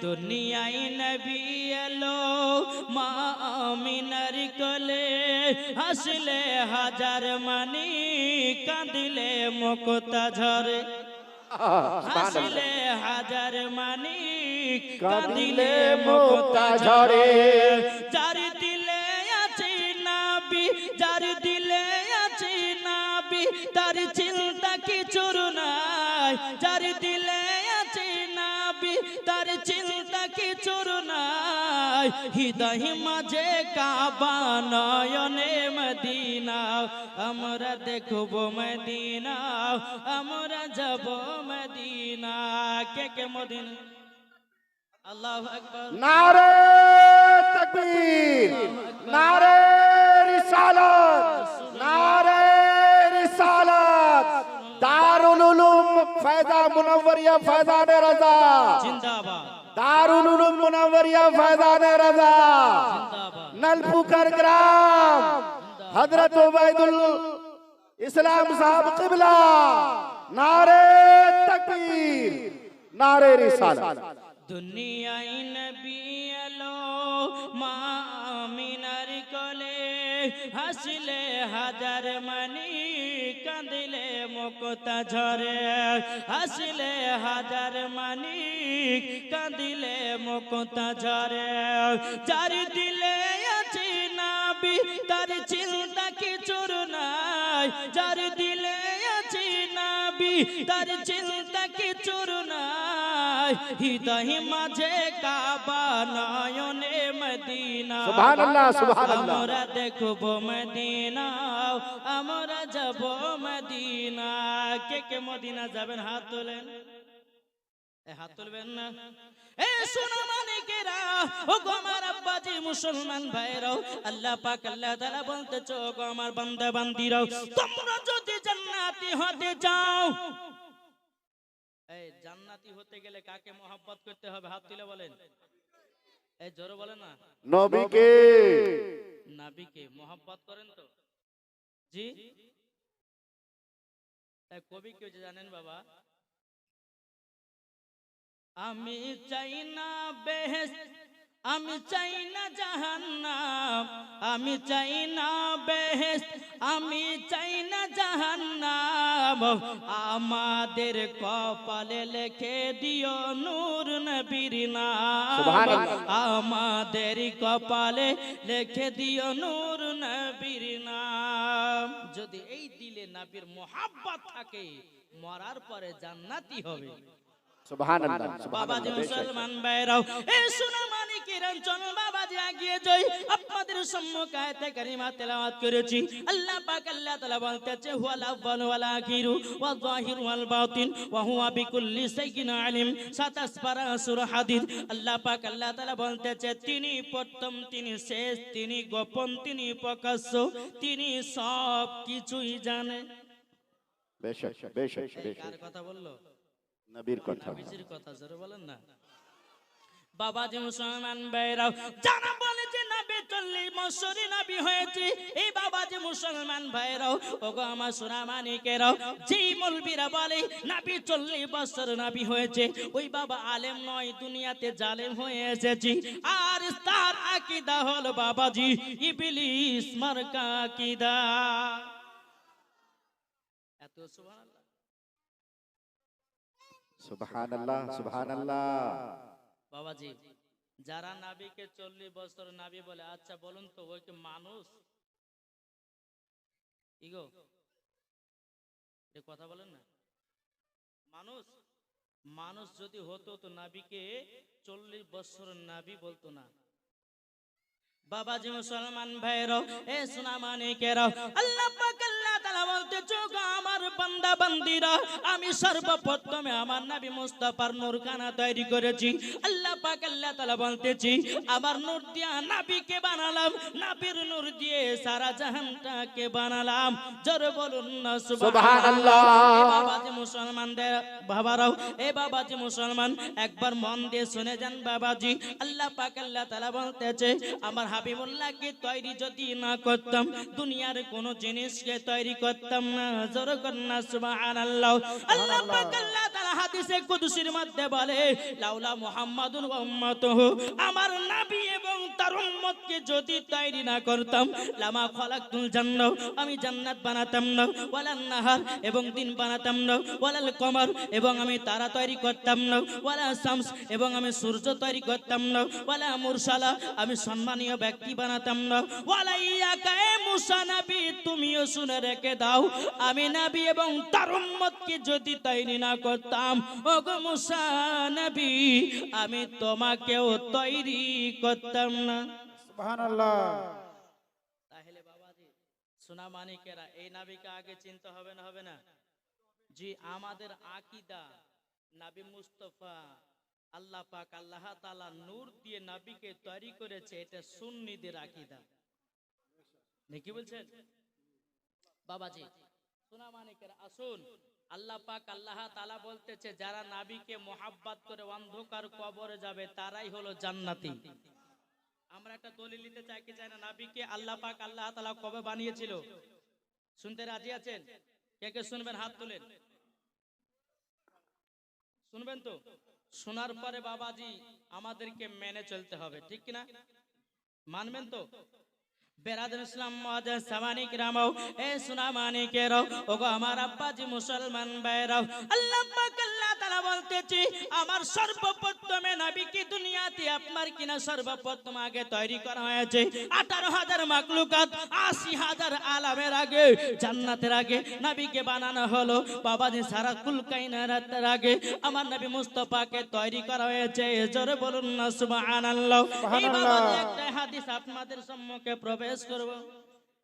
দুনিয়ায় নবী এলো মা আমিনার কোলে হাসলে হাজার মানি কাঁদিলে মুক্তা ঝরে হাসলে হাজার মানি কাঁদিলে মুক্তা ঝরে যার দিলে আছে নবী যার দিলে আছে নবী তার চিন্তা কিছুর নাই যার দিলে আছে নবী তার চিন্তা কিছুর নাই হৃদয় মাঝে কাবা নয়নে মদিনা আমরা দেখব মদিনা আমরা যাব মদিনা কে কে মদিনা আল্লাহু আকবার নারে তাকবীর নারে রিসালাত নারে রিসালাত দারুল উলুম ফায়দা মুনওয়ারিয়া ফায়দানে রাজা জিন্দাবাদ দারুল উলুম মুনওয়ারিয়া ফায়দানে রাজা জিন্দাবাদ नलपुकर ग्राम हजरत उबैदुल इस्लाम साहब किबला नारे तकबीर नारे रिसालत দুনিয়ায় নবী এলো মা আমিনার কোলে হাসলে হাজার মানি কাঁদিলে মুক্তা ঝরে হাসলে হাজার মানি কাঁদিলে মুক্তা ঝরে যার দিলে আছে নবী তার চিন্তা কিছুর নাই যার দিলে আছে নবী তার চিন্তা কিছুর নাই হৃদয় মাঝে কাবা নয়নে মদিনা সুবহানাল্লাহ সুবহানাল্লাহ আমরা দেখব মদিনা আমরা যাব মদিনা কে কে মদিনা যাবেন হাত তোলেন হাত তুলবেন না এ সোনা মানিকেরা ও গো আমার আব্বাজি মুসলমান ভাইরাও আল্লাহ পাক আল্লাহ তাআলা বলতেছে ও গো আমার বান্দা বান্দিরাও তোমরা যদি জান্নাতি হতে চাও এই জান্নাতি হতে গেলে কাকে মহব্বত করতে হবে হাত তুলে বলেন এই জোরে বলেন না নবীকে নবীকে মহব্বত করেন তো জি এই কবি কি জানেন বাবা আমি চাই না বেহেশত আমি চাই না জাহান্নাম আমি চাই না বেহেশত আমি চাই না জাহান্নাম আমাদের কপালে লিখে দিও নূর নবীর নাম সুবহানাল্লাহ আমাদের কপালে লিখে দিও নূর নবীর নাম যদি এই দিলে নবীর মুহাব্বত থাকে মরার পরে জান্নাতি হবে সুবহানাল্লাহ বাবাজি মুসলমান ভাইরাও এই সোনা মানিকের চল বাবাজি আগিয়ে যাই আপনাদের সম্মুখে আয়াতে কারিমা তেলাওয়াত করেছি আল্লাহ পাক আল্লাহ তাআলা বলতেছে হুয়াল আউয়াল ওয়াল আখিরু ওয়াল যাহির ওয়াল বাতিন ওয়া হুয়া বিকুল্লি শাইইন আলিম 27 পারা সূরা হাদিদ আল্লাহ পাক আল্লাহ তাআলা বলতেছে তিনি প্রথম তিনি শেষ তিনি গোপন তিনি প্রকাশ্য তিনি সব কিছুই জানেন বেশক বেশক কার কথা বললো নবীর কথা নবীজির কথা জোরে বলেন না বাবাজি মুসলমান ভাইরাও যারা বলে যে নবী 40 বছরের নবী হয়েছে এই বাবাজি মুসলমান ভাইরাও ওগো আমার সোনা মানিকেরাও যেই মৌলবীরা বলে নবী 40 বছর নবী হয়েছে ওই বাবা আলেম নয় দুনিয়াতে জালেম হয়ে এসেছে আর তার আকীদা হলো বাবাজি ইবলিস মার্কা আকীদা এত সুবহানাল্লাহ সুবহানাল্লাহ সুবহানাল্লাহ বাবাজি যারা নবীকে 40 বছর নবী বলে আচ্ছা বলুন তো ওই কি মানুষ ইগো এই কথা বলেন না মানুষ মানুষ যদি হতো তো নবীকে 40 বছর নবী বলতো না বাবাজি মুসলমান ভাইরাও এ সোনা মানিকেরাও আল্লাহ পাক আল্লাহ তাআলা বলতে যোগ আমার বান্দা বান্দিরা আমি সর্বপ্রথমে আমার নবী মুস্তাফার নূরখানা তৈরি করেছি আল্লাহ পাক আল্লাহ তাআলা বলতেছি আমার নূর দিয়ে নবীকে বানালাম নবীর নূর দিয়ে সারা জাহানটাকে বানালাম জোরে বলুন না সুবহানাল্লাহ বাবাজি মুসলমানদের বাবারাও এ বাবাজি মুসলমান একবার মন দিয়ে শুনে যান বাবাজি আল্লাহ পাক আল্লাহ তাআলা বলতেছে আমার হাবিবুল্লাহকে তৈরি যদি না করতাম দুনিয়ার কোন জিনিসকে তৈরি করতাম না জোরে করুন না সুবহানাল্লাহ আল্লাহ পাক আল্লাহ তাআলা হাদিসে কুদসির মধ্যে বলে লাউলা মুহাম্মাদুন ওয়া উম্মাতুহু, আমার নবী এবং তার উম্মতকে যদি তৈরি না করতাম লামা খালাকতুল জান্নাহ, আমি জান্নাত বানাতাম না, ওয়ালান নাহার এবং দিন বানাতাম না, ওয়ালাল কমর এবং আমি তারা তৈরি করতাম না, ওয়ালা শামস এবং আমি সূর্য তৈরি করতাম না, ওয়ালা মুরসালা আমি সম্মানীয় ব্যক্তি বানাতাম না, ওয়ালা ইয়াকা এ মুসা নবী তুমিও শুনে রেখে দাও, আমি নবী এবং তার উম্মতকে যদি তৈরি না করতাম ওগো মুসা নবী আমি তোমাকেও তৈরি করতাম না। সুবহানাল্লাহ। তাহলে বাবাজি সোনা মানিকেরা এই নবীকে আগে চিনতে হবে না, হবে না? জি, আমাদের আকীদা নবী মুস্তাফা আল্লাহ পাক আল্লাহ তাআলা নূর দিয়ে নবীকে তৈরি করেছে, এটা সুন্নিদের আকীদা। নাকি বলছেন বাবাজি? সোনা মানিকেরা আসুন, আল্লাহ পাক আল্লাহ তাআলা বলতেছে যারা নবীকে মোহাব্বত করে অন্ধকার কবরে যাবে তারাই হলো জান্নাতি। আমরা একটা দলিল নিতে চাই কি চাই না? নবীকে আল্লাহ পাক আল্লাহ তাআলা কবে বানিয়েছিল? শুনতে রাজি আছেন? কে কে শুনবেন হাত তুলেন। শুনবেন তো? শোনার পরে বাবাজি আমাদেরকে মেনে চলতে হবে, ঠিক কিনা? মানবেন তো? বেরাদর ইসলাম মুআজ্জাজ সামানিক রামাও এ সোনা মানিকেরাও ওগো আমার আব্বাজি মুসলমান ভাইরাও, আল্লাহ পাক আল্লাহ তাআলা বলতেছে আমার সর্বপ্রথমে নবীকে দুনিয়াতে আপনার কিনা সর্বপ্রথম আগে তৈরি করা হয়েছে 18,000 মাখলুকাত, 80,000 আলামের আগে জান্নাতের আগে নবীকে বানানো হলো। বাবাজি সারা কুল কায়নাতের আগে আমার নবী মুস্তাফাকে তৈরি করা হয়েছে। জোরে বলুন না সুবহানাল্লাহ। এই বাবাজি একটা হাদিস আপনাদের সম্মুখে প্রবেশ করব।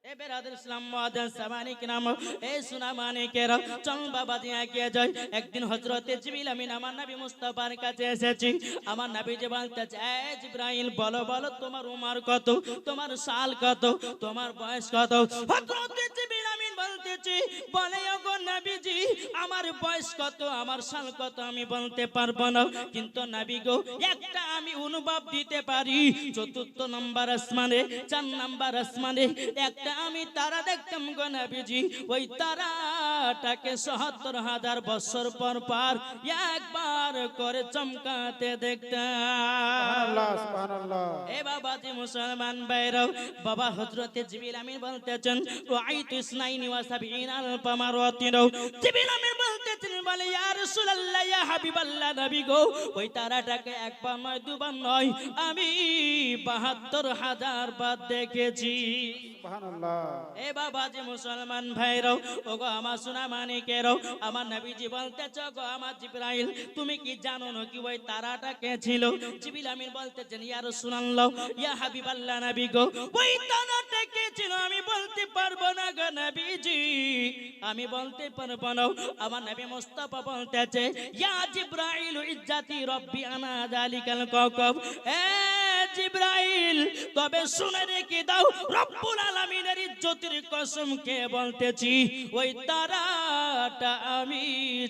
এ বেরাদর ইসলাম মুআজ্জাজ সামানিক নাম এ সোনা মানিকেরা চল বাবাজি এগিয়ে যাই। একদিন হযরতে জিবরিল আমিন আমার নবী মুস্তাফার কাছে এসেছি। আমার নবী যে বলতেছে এ জিবরাইল বলো বলো তোমার উমর কত, তোমার সাল কত, তোমার বয়স কত? হযরতে জিবরিল আমিন বলতেছে বলে ওগো নবীজি আমার বয়স কত, আমার সাল কত আমি বলতে পারবো না, কিন্তু নবী গো একটা আমি অনুভব দিতে পারি। চতুর্থ নম্বর আসমানে, 4 নম্বর আসমানে একটা আমি তারা দেখতাম গো নবীজি, ওই তারাটাকে ৭৭,০০০ বছর পর পর একবার করে চমকাতে দেখতাম। সুবহানাল্লাহ, সুবহানাল্লাহ। এ বাবাজি মুসলমান ভাইরাও, বাবা হযরতে জিবরিল আমিন বলতেছেন রাআইতু ইসনাইনি ওয়া সাবঈনা আলফা মারাতিন। জিবরিল আমিন বলতেছেন বলে ইয়া রাসূলুল্লাহ ইয়া হাবিবাল্লাহ নবী গো ওই তারাটাকে একবার নয় দুবার নয় আমি ৭২,০০০ বার দেখেছি। সুবহানাল্লাহ। এ বাবাজি মুসলমান ভাইরাও ওগো আমার সোনা মানিকেরাও, আমার নবীজি বলতেছে গো আমার জিবরাইল তুমি কি জানো না কি ওই তারাটা কে ছিল? জিবরিল আমিন বলতেছেন ইয়া রাসূলুল্লাহ ইয়া হাবিবাল্লাহ নবী গো ওই তারাটা কে ছিল আমি বলতে পারবো না গো নবীজি, আমি বলতে পারবো না। আমার নবী মুস্তাফা বলতেছে ইয়া জিবরাইল ইজ্জাতি রব্বি আনা যালিকাল কাওকাব। এ জিবরাইল তবে শুনে রেখে দাও রব্বুল আলামিনের ইজ্জতের কসম কে বলতেছি ওই তারাটা আমি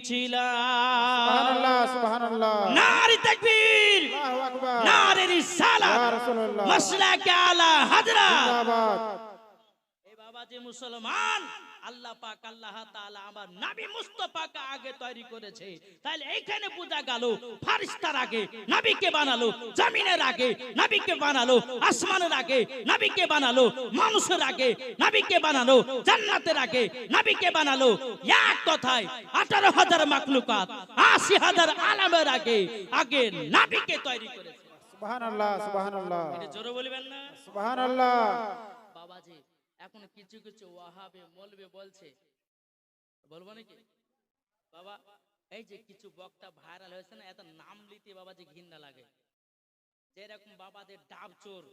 ছিলাম। সুবহানাল্লাহ, সুবহানাল্লাহ। নারে তাকবীর, আল্লাহু আকবার। নারে রিসালাত, ইয়া রাসূলুল্লাহ। মাসলাকে আলা হাজরা। জিন্দাবাদ। এই বাবাজি মুসলমান আল্লাহ পাক আল্লাহ তাআলা আমার নবী মুস্তাফাকে আগে তৈরি করেছে। তাহলে এইখানে বোঝা গেল ফারিস্তার আগে নবীকে বানালো, জমিনের আগে নবীকে বানালো, আসমানের আগে নবীকে বানালো, মানুষের আগে নবীকে বানালো, জান্নাতের আগে নবীকে বানালো। এক কথায় 18,000 মাখলুকাত 80,000 আলামের আগে আগে নবীকে তৈরি করেছে। সুবহানাল্লাহ, সুবহানাল্লাহ। এটা জোরে বলবেন না? সুবহানাল্লাহ। বাবাজি এখন কিছু কিছু ওয়াহাবে মৌলবি বলছে, বলবো নাকি বাবা? এই যে কিছু বক্তা ভাইরাল হয়েছে না, এত নাম লিতে বাবাজি ঘৃণা লাগে। যেরকম বাবাদের ডাব চোর,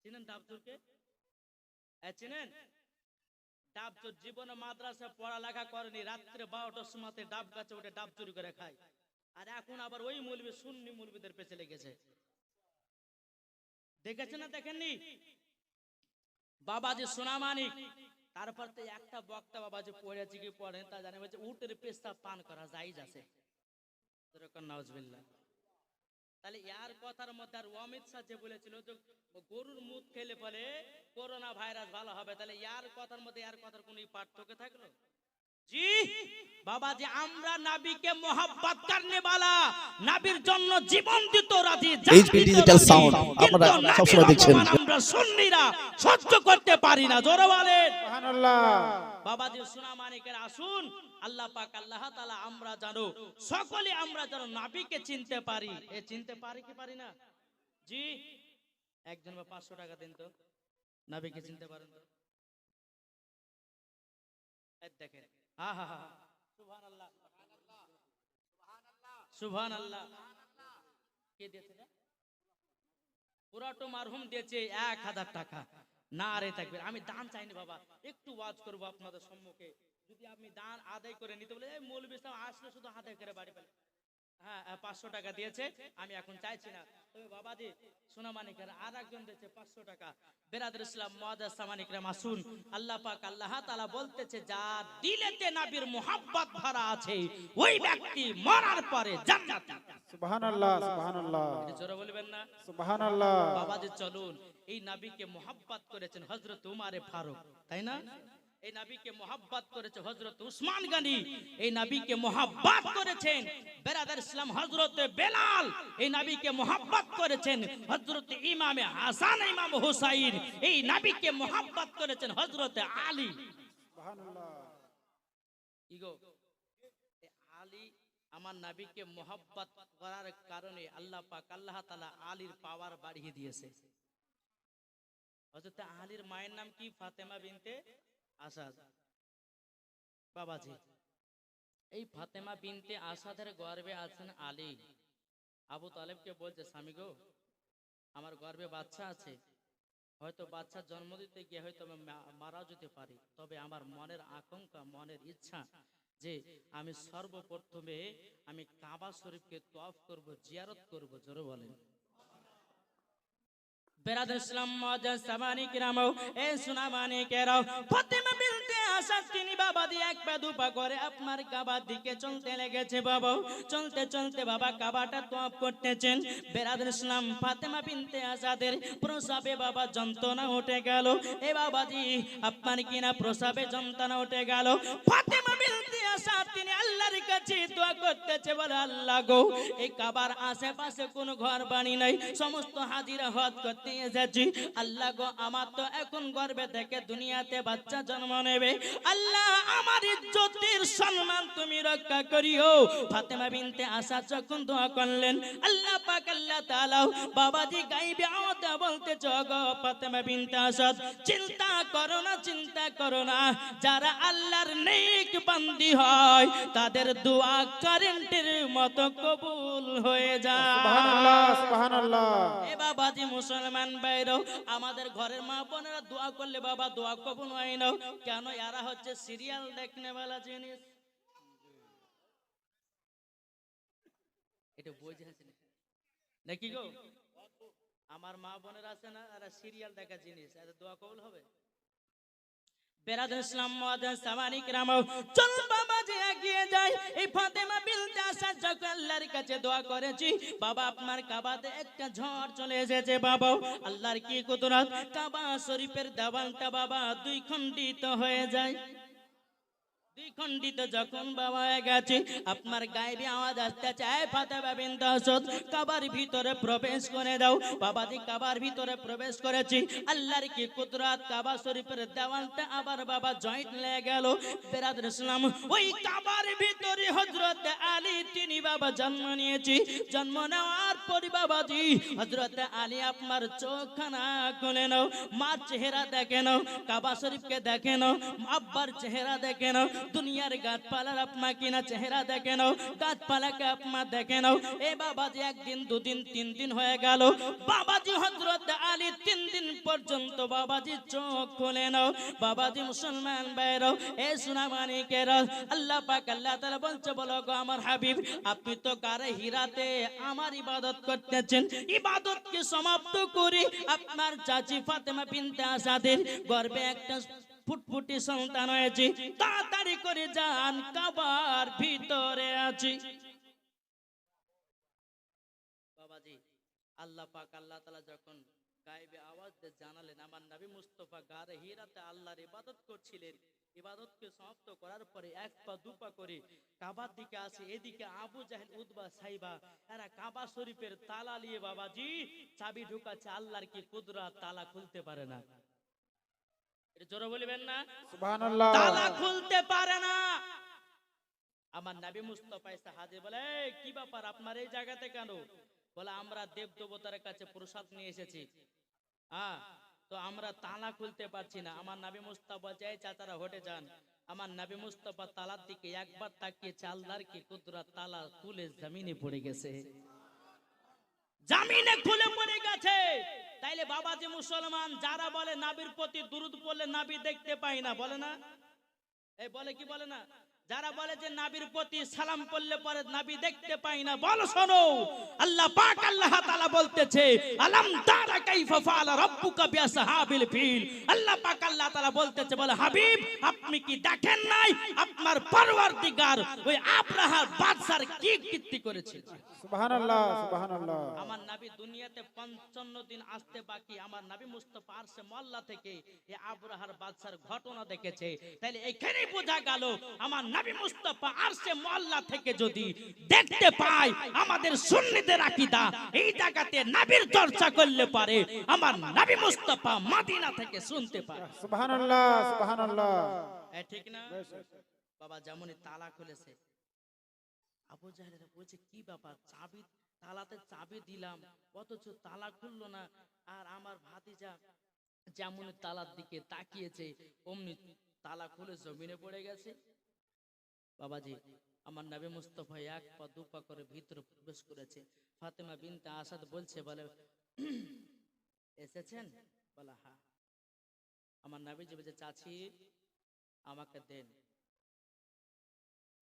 চিনেন ডাব চোরকে? চিনেন ডাব চোর? জীবনে মাদ্রাসা পড়ালেখা করেনি, রাত্রে 12টার সময় ডাব গাছে ওঠে ডাব চুরি করে খায়। আর এখন আবার ওই মৌলবি সুন্নি মৌলবিদের পেছে লেগেছে। দেখেছেন না দেখেননি? বাবাজি সোনা মানিক তারপর তো একটা বক্তা বাবাজি পড়েছে কি পড়েন তা জানে, বলছে উটের পেশাব পান করা জায়েজ আছে। নাউজুবিল্লাহ। তাহলে ইয়ার কথার মধ্যে আর অমিত শাহ যে বলেছিল যে গরুর মুখ খেলে পরে করোনা ভাইরাস ভালো হবে, তাহলে ইয়ার কথার মধ্যে ইয়ার কথার কোনো পার্থক্য থাকলো? জি বাবা, যে আমরা নবীকে মোহাব্বত করনে वाला, নবীর জন্য জীবন দিতে রাজি, এইচপি ডিজিটাল সাউন্ড আপনারা সবসময় দেখছেন। আমরা সুন্নিরা সহ্য করতে পারি না। জোরে বলেন সুবহানাল্লাহ। বাবা জি। সোনা মানিকের আসুন, আল্লাহ পাক আল্লাহ তাআলা আমরা জানো, সকলে আমরা যেন নবীকে চিনতে পারি। এ চিনতে পারি কি পারি না? জি একজন 500 টাকা দিন তো, নবীকে চিনতে পারেন তো? এই দেখেন, আহা সুবহানাল্লাহ সুবহানাল্লাহ। কে দিয়েছে এটা? পুরাটো মারহুম দিয়েছে 1000 টাকা। না রে তাকবীর। আমি দান চাইনি বাবা, একটু ওয়াজ করব আপনাদের সম্মুখে। যদি আপনি দান আদায় করে নিতে বলে, এই মৌলভী সাহেব আসলে শুধু আদায় করে বাড়ি পেলে। হ্যাঁ 500 টাকা দিয়েছে, আমি এখন চাইছি না। তবে বাবাজি সোনা মানিকের আর একজন দিয়েছে 500 টাকা। বেরাদর ইসলাম মুআজ্জাজ সামানিকরাম আসুন, আল্লাহ পাক আল্লাহ তাআলা বলতেছে, যার দিলেতে নবীর মোহাব্বত ভরা আছে ওই ব্যক্তি মরার পরে জান্নাতি। সুবহানাল্লাহ, সুবহানাল্লাহ, এটা জোরে বলবেন না? সুবহানাল্লাহ। বাবাজি চলুন, এই নবীকে মোহাব্বত করেছেন হযরত উমারে ফারুক, তাই না? এই নবীকে মোহাব্বত করেছে হযরত উসমান গনি, এই নবীকে মোহাব্বত করেছেন বেরাদার ইসলাম হযরত বেলাল, এই নবীকে মোহাব্বত করেছেন হযরত ইমামে হাসান ইমাম হুসাইন, এই নবীকে মোহাব্বত করেছেন হযরত আলী। সুবহানাল্লাহ। ইগো এই আলী আমার নবীকে মোহাব্বত করার কারণে আল্লাহ পাক আল্লাহ তাআলা আলীর পাওয়ার বাড়িয়ে দিয়েছে। হযরত আলীর মায়ের নাম কি? ফাতেমা বিনতে আসাদ। বাবাজি এই ফাতেমা বিনতে আসাদের গর্ভে আছেন আলী। আবু তালেবকে বলছে, স্বামী গো আমার গর্ভে বাচ্চা আছে, হয়তো বাচ্চা জন্ম দিতে গিয়ে হয়তো আমি মারা যেতে পারি, তবে আমার মনের আকাঙ্ক্ষা মনের ইচ্ছা যে আমি সর্বপ্রথমে আমি কাবা শরীফকে তওয়াফ করব, জিয়ারত করব। জোরে বলেন। বেরাদর ইসলাম মুআজ্জাজ সামানি কিরামও, এ সোনা মানিকেরাও, ফাতেমা বিনতে আসাদ তিনি বাবাজি এক পা দুপা করে আপনার কাবার দিকে চলতে লেগেছে। বাবা চলতে চলতে বাবা কাবাটা তওয়াফ করতেছেন। বেরাদর ইসলাম ফাতেমা বিনতে আসাদের প্রসাবে বাবা যন্ত্রণা উঠে গেল। এ বাবাজি আপনার কিনা প্রসাবে যন্ত্রণা উঠে গেল। ফাতেমা বিনতে আসাদ তিনি আল্লাহর কাছে দোয়া করতেছে, বলে আল্লাহ গো এই কাবার আশেপাশে কোনো ঘর বাড়ি নাই, সমস্ত হাজিরা হজ করতে এসেছি। আল্লাহ গো আমার তো এখন গর্ভে থেকে দুনিয়াতে বাচ্চা জন্ম নেবে, আল্লাহ আমার ইজ্জতের সম্মান তুমি রক্ষা করিও। ফাতেমা বিনতে আসাদ যখন দোয়া করলেন, আল্লাহ পাক আল্লাহ তাআলা বাবাজি গায়বে আওয়াজে বলতেছে, গো ফাতেমা বিনতে আসাদ চিন্তা করো না, চিন্তা করো না, যারা আল্লাহর নেক বান্দি হয় তাদের দোয়া কারেন্টের মতো কবুল হয়ে যায়। সুবহানাল্লাহ, সুবহানাল্লাহ। এ বাবাজি মুসলমান ভাইরাও, আমাদের ঘরের মা বোনেরা দোয়া করলে বাবা দোয়া কবুল হয় না কেন? এরা হচ্ছে সিরিয়াল দেখনে वाला জিনিস। এটা বুঝেছেন নাকি গো? আমার মা বোনেরা আছে না, এরা সিরিয়াল দেখা জিনিস, এদের দোয়া কবুল হবে? বেরাদর ইসলাম মুআজ্জাজ সামানি কিরামও, চল বাবাজি এগিয়ে যাই। এই ফাতেমা বিনতে আসাদ যখন আল্লাহর কাছে দোয়া করেছি, বাবা আপনার কাবাতে একটা ঝড় চলে এসেছে। বাবা আল্লাহর কি কুদরত, কাবা শরীফের দেওয়ালটা বাবা দুই খণ্ডিত হয়ে যায়। দুই খণ্ডিত যখন বাবা হয়ে গেছে, আপনার গায়েবী আওয়াজ আসতে চায়, ফাতেমা বিনতে আসাদ কাবার ভিতরে প্রবেশ করে দাও। বাবাজি কাবার ভিতরে প্রবেশ করেছি, আল্লাহর কি কুদরত, কাবা শরীফের দেওয়ালটা আবার বাবা জয়েন্ট লেগে গেল। বেরাদর ইসলাম ওই কাবার ভিতরে হযরত আলী তিনি বাবা জন্ম নিয়েছি। জন্ম নেওয়ার পর বাবাজি হযরত আলী আপনার চোখখানা খুলে নাও, মার চেহারা দেখে নাও, কাবা শরীফকে দেখে নাও, আব্বার চেহারা দেখে নাও, দুনিয়ার গাছপালার আপনা কিনা চেহারা দেখে নাও, গাছপালাকে আপনা দেখে নাও। এ বাবাজি একদিন দুদিন তিন দিন হয়ে গেল, বাবাজি হযরত আলী 3 দিন পর্যন্ত বাবাজি চোখ খুলে নাও। বাবাজি মুসলমান ভাইরাও, এ সোনা মানিকেরা, আল্লাহ পাক আল্লাহ তাআলা বলছে, বলো গো আমার হাবিব আপনি তো গারে হীরাতে আমার ইবাদত করতেছেন, ইবাদতকে সমাপ্ত করে আপনার চাচি ফাতেমা বিনতে আসাদের গর্ভে একটা ফুটফুটি সন্তান হয়েছে, তাড়াতাড়ি করে যান কাবার ভিতরে আছি। বাবাজি আল্লাহ পাক আল্লাহ তাআলা যখন গায়েবে আওয়াজ দিয়ে জানালেন, আমার নবী মুস্তাফা গারে হীরাতে আল্লাহর ইবাদত করছিলেন, ইবাদতকে সমাপ্ত করার পরে এক পা দু পা করে কাবার দিকে আসে। এদিকে আবু জাহেল উতবা সাইবা এরা কাবা শরীফের তালা নিয়ে বাবাজি চাবি ঢুকাচ্ছে। আল্লাহর কি কুদরত, তালা খুলতে পারে না। এটা জোরে বলবেন না, সুবহানাল্লাহ। তালা খুলতে পারে না। আমার নবী মুস্তাফা এসে হাজির, বলে এই কি ব্যাপার আপনার এই জায়গাতে কেন? বলে আমরা দেব দেবতার কাছে প্রসাদ নিয়ে এসেছি, হ্যাঁ, তো আমরা তালা খুলতে পারছি না। আমার নবী মুস্তাফা বলছে এই চাচারা হটে যান। আমার নবী মুস্তাফা তালার দিকে একবার তাকিয়েছে, আল্লাহর কি কুদরত, তালা খুলে জমিনে পড়ে গেছে, জমিনে খুলে পড়ে গেছে। তাইলে বাবাজি মুসলমান যারা বলে নবীর প্রতি দুরূদ পড়লে নবী দেখতে পাই না, বলে না, এই বলে কি বলে না, যারা বলে যে নবীর প্রতি সালাম করলে পরে নবী দেখতে পাই না, বলো শোনো আল্লাহ পাক আল্লাহ তাআলা বলতেছে আলাম তারা কাইফা ফাআলা রাব্বুকা বিআসহাবিল ফিল। আল্লাহ পাক আল্লাহ তাআলা বলতেছে, বলে হাবিব আপনি কি দেখেন নাই আপনার পরওয়ারদিগার ওই আব্রাহার বাদশার কি কীর্তি করেছে। সুবহানাল্লাহ, সুবহানাল্লাহ। আমার নবী দুনিয়াতে 55 দিন আসতে বাকি, আমার নবী মুস্তাফা আরশে মোল্লা থেকে এই আব্রাহার বাদশার ঘটনা দেখেছে। তাহলে এখানেই বোঝা গেল আমার নবী মুস্তাফা আরশে মোল্লা থেকে যদি দেখতে পায়, আমাদের সুন্নিদের আকীদা এই জায়গাতে নবীর চর্চা করলে পারে আমার নবী মুস্তাফা মদিনা থেকে শুনতে পায়। সুবহানাল্লাহ, সুবহানাল্লাহ। ঠিক না বাবা? যেমনই তালা খুলেছে, আবু জাহেল বলছে কি ব্যাপার, চাবি তালাতে চাবি দিলাম অথচ তালা খুললো না। আর আমার ভাতিজা যেমন তালার দিকে তাকিয়েছে অমনি তালা খুলে জমিনে পড়ে গেছে। বাবাজি আমার নবী মুস্তাফা এক পা দু পা করে ভিতরে প্রবেশ করেছে। ফাতেমা বিনতে আসাদ বলছে, বলে এসেছেন? বলে হ্যাঁ। আমার নবীজি বলছে চাচি আমাকে দেন।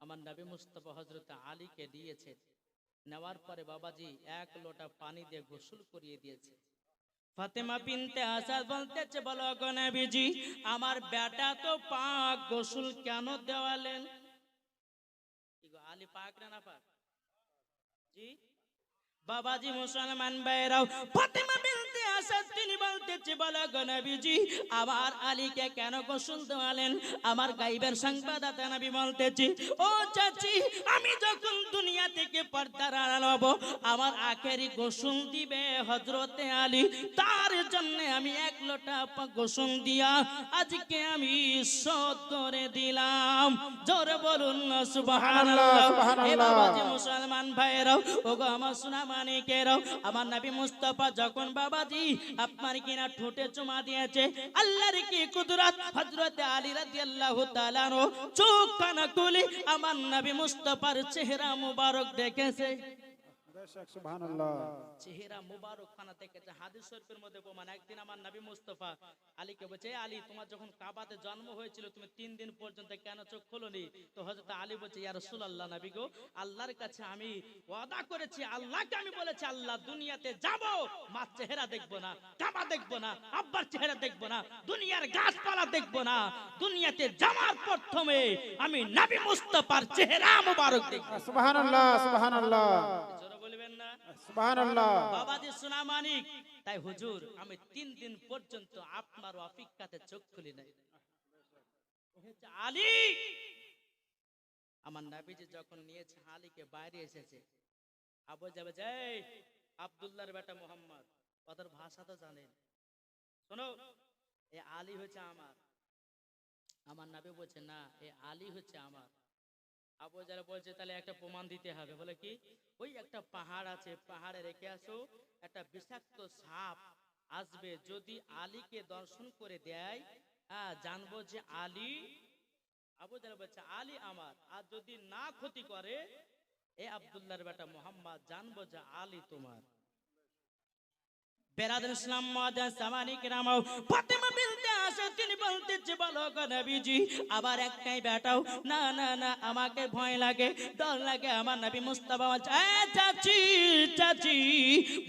আমার নবী মুস্তাফা হযরত আলীকে দিয়েছে। নেওয়ার পরে বাবাজি এক লোটা পানি দিয়ে গোসল করিয়ে দিয়েছে। ফাতেমা বিনতে আসাদ বলতেছে, বলো গো নবীজি আমার বেটা তো পাক, গোসল কেন দেওয়ালেন? কি গো আলী পাক না পাক? জি বাবাজি মুসলমান ভাইরাও, ফাতেমা বিনতে আসাদ তিনি বলতেছে, বলো গো নবীজি আমার আলীকে কেন গোসল দেওয়ালেন? আমার গায়বের সংবাদদাতা নবী বলতেছে, ও চাচি আমি যখন দুনিয়া থেকে পর্দার আড়াল হব আমার আখেরি গোসল দিবে হযরতে আলী, তার জন্য আমি এক লোটা গোসল দিয়া আজকে আমি শোধ করে দিলাম। জোরে বলুন না সুবহানাল্লাহ। এ বাবাজি মুসলমান ভাইরাও, ওগো আমার সোনা মানিকেরাও, আমার নবী মুস্তাফা যখন বাবাজি আপনার কিনা ঠোঁটে চুমা দিয়েছে, আল্লাহর কি কুদরত, হযরত আলী রাদিয়াল্লাহু তাআলা আনহু চোখ কানা খুলে আমার নবী মুস্তাফার চেহারা মুবারক দেখেছে। সুবহানাল্লাহ। চেহারা মুবারক খানা দেখেছে। হাদিস শরীফের মধ্যে প্রমাণ। একদিন আমার নবী মুস্তাফা আলীকে বলছে, আলী তোমার যখন কাবাতে জন্ম হয়েছিল তুমি 3 দিন পর্যন্ত কেন চোখ খোলনি? তো হযরত আলী বলছে, ইয়া রাসূলুল্লাহ নবী গো আল্লাহর কাছে আমি ওয়াদা করেছি, আল্লাহকে আমি বলেছি আল্লাহ দুনিয়াতে যাব মার চেহারা দেখবো না, কাবা দেখবো না, আব্বার চেহারা দেখবো না, দুনিয়ার গাছপালা দেখবো না, দুনিয়াতে যাওয়ার প্রথমে আমি নবী মুস্তাফার চেহারা মুবারক দেখব। সুবহানাল্লাহ, সুবহানাল্লাহ, সুবহানাল্লাহ। বাবাজি সোনা মানিক, তাই হুজুর আমি 3 দিন পর্যন্ত আপনার অপেক্ষাতে চোখ খুলি নাই। আলী আমার নবীজি যখন নিয়েছে আলীকে বাইরে এসেছে, আবু যাবে যাই আব্দুল্লাহর বেটা মোহাম্মদ, ওদের ভাষা তো জানেন, শোনো এ আলী হচ্ছে আমার। আমার নবী বলছে না এ আলী হচ্ছে আমার। আবু যারা বলছে তাহলে একটা প্রমাণ দিতে হবে। বলে কি? ওই একটা পাহাড় আছে, পাহাড়ে রেখে আসো, একটা বিষাক্ত সাপ আসবে, যদি আলীকে দর্শন করে দেয় জানবো যে আলী। আবু যারা বলছে আলী আমার, আর যদি না ক্ষতি করে এ আব্দুল্লাহর বেটা মোহাম্মদ, জানবো যে আলী তোমার। বেরাদর ইসলাম মাদান সামানি কিরামাও, ফাতেমা বিনতে আসাদ তিনি বলতেছে, বলো গো নবীজি আবার একটাই বেটাও, না না না আমাকে ভয় লাগে, ডর লাগে। আমার নবী মুস্তাফা বলছে, চাচি চাচি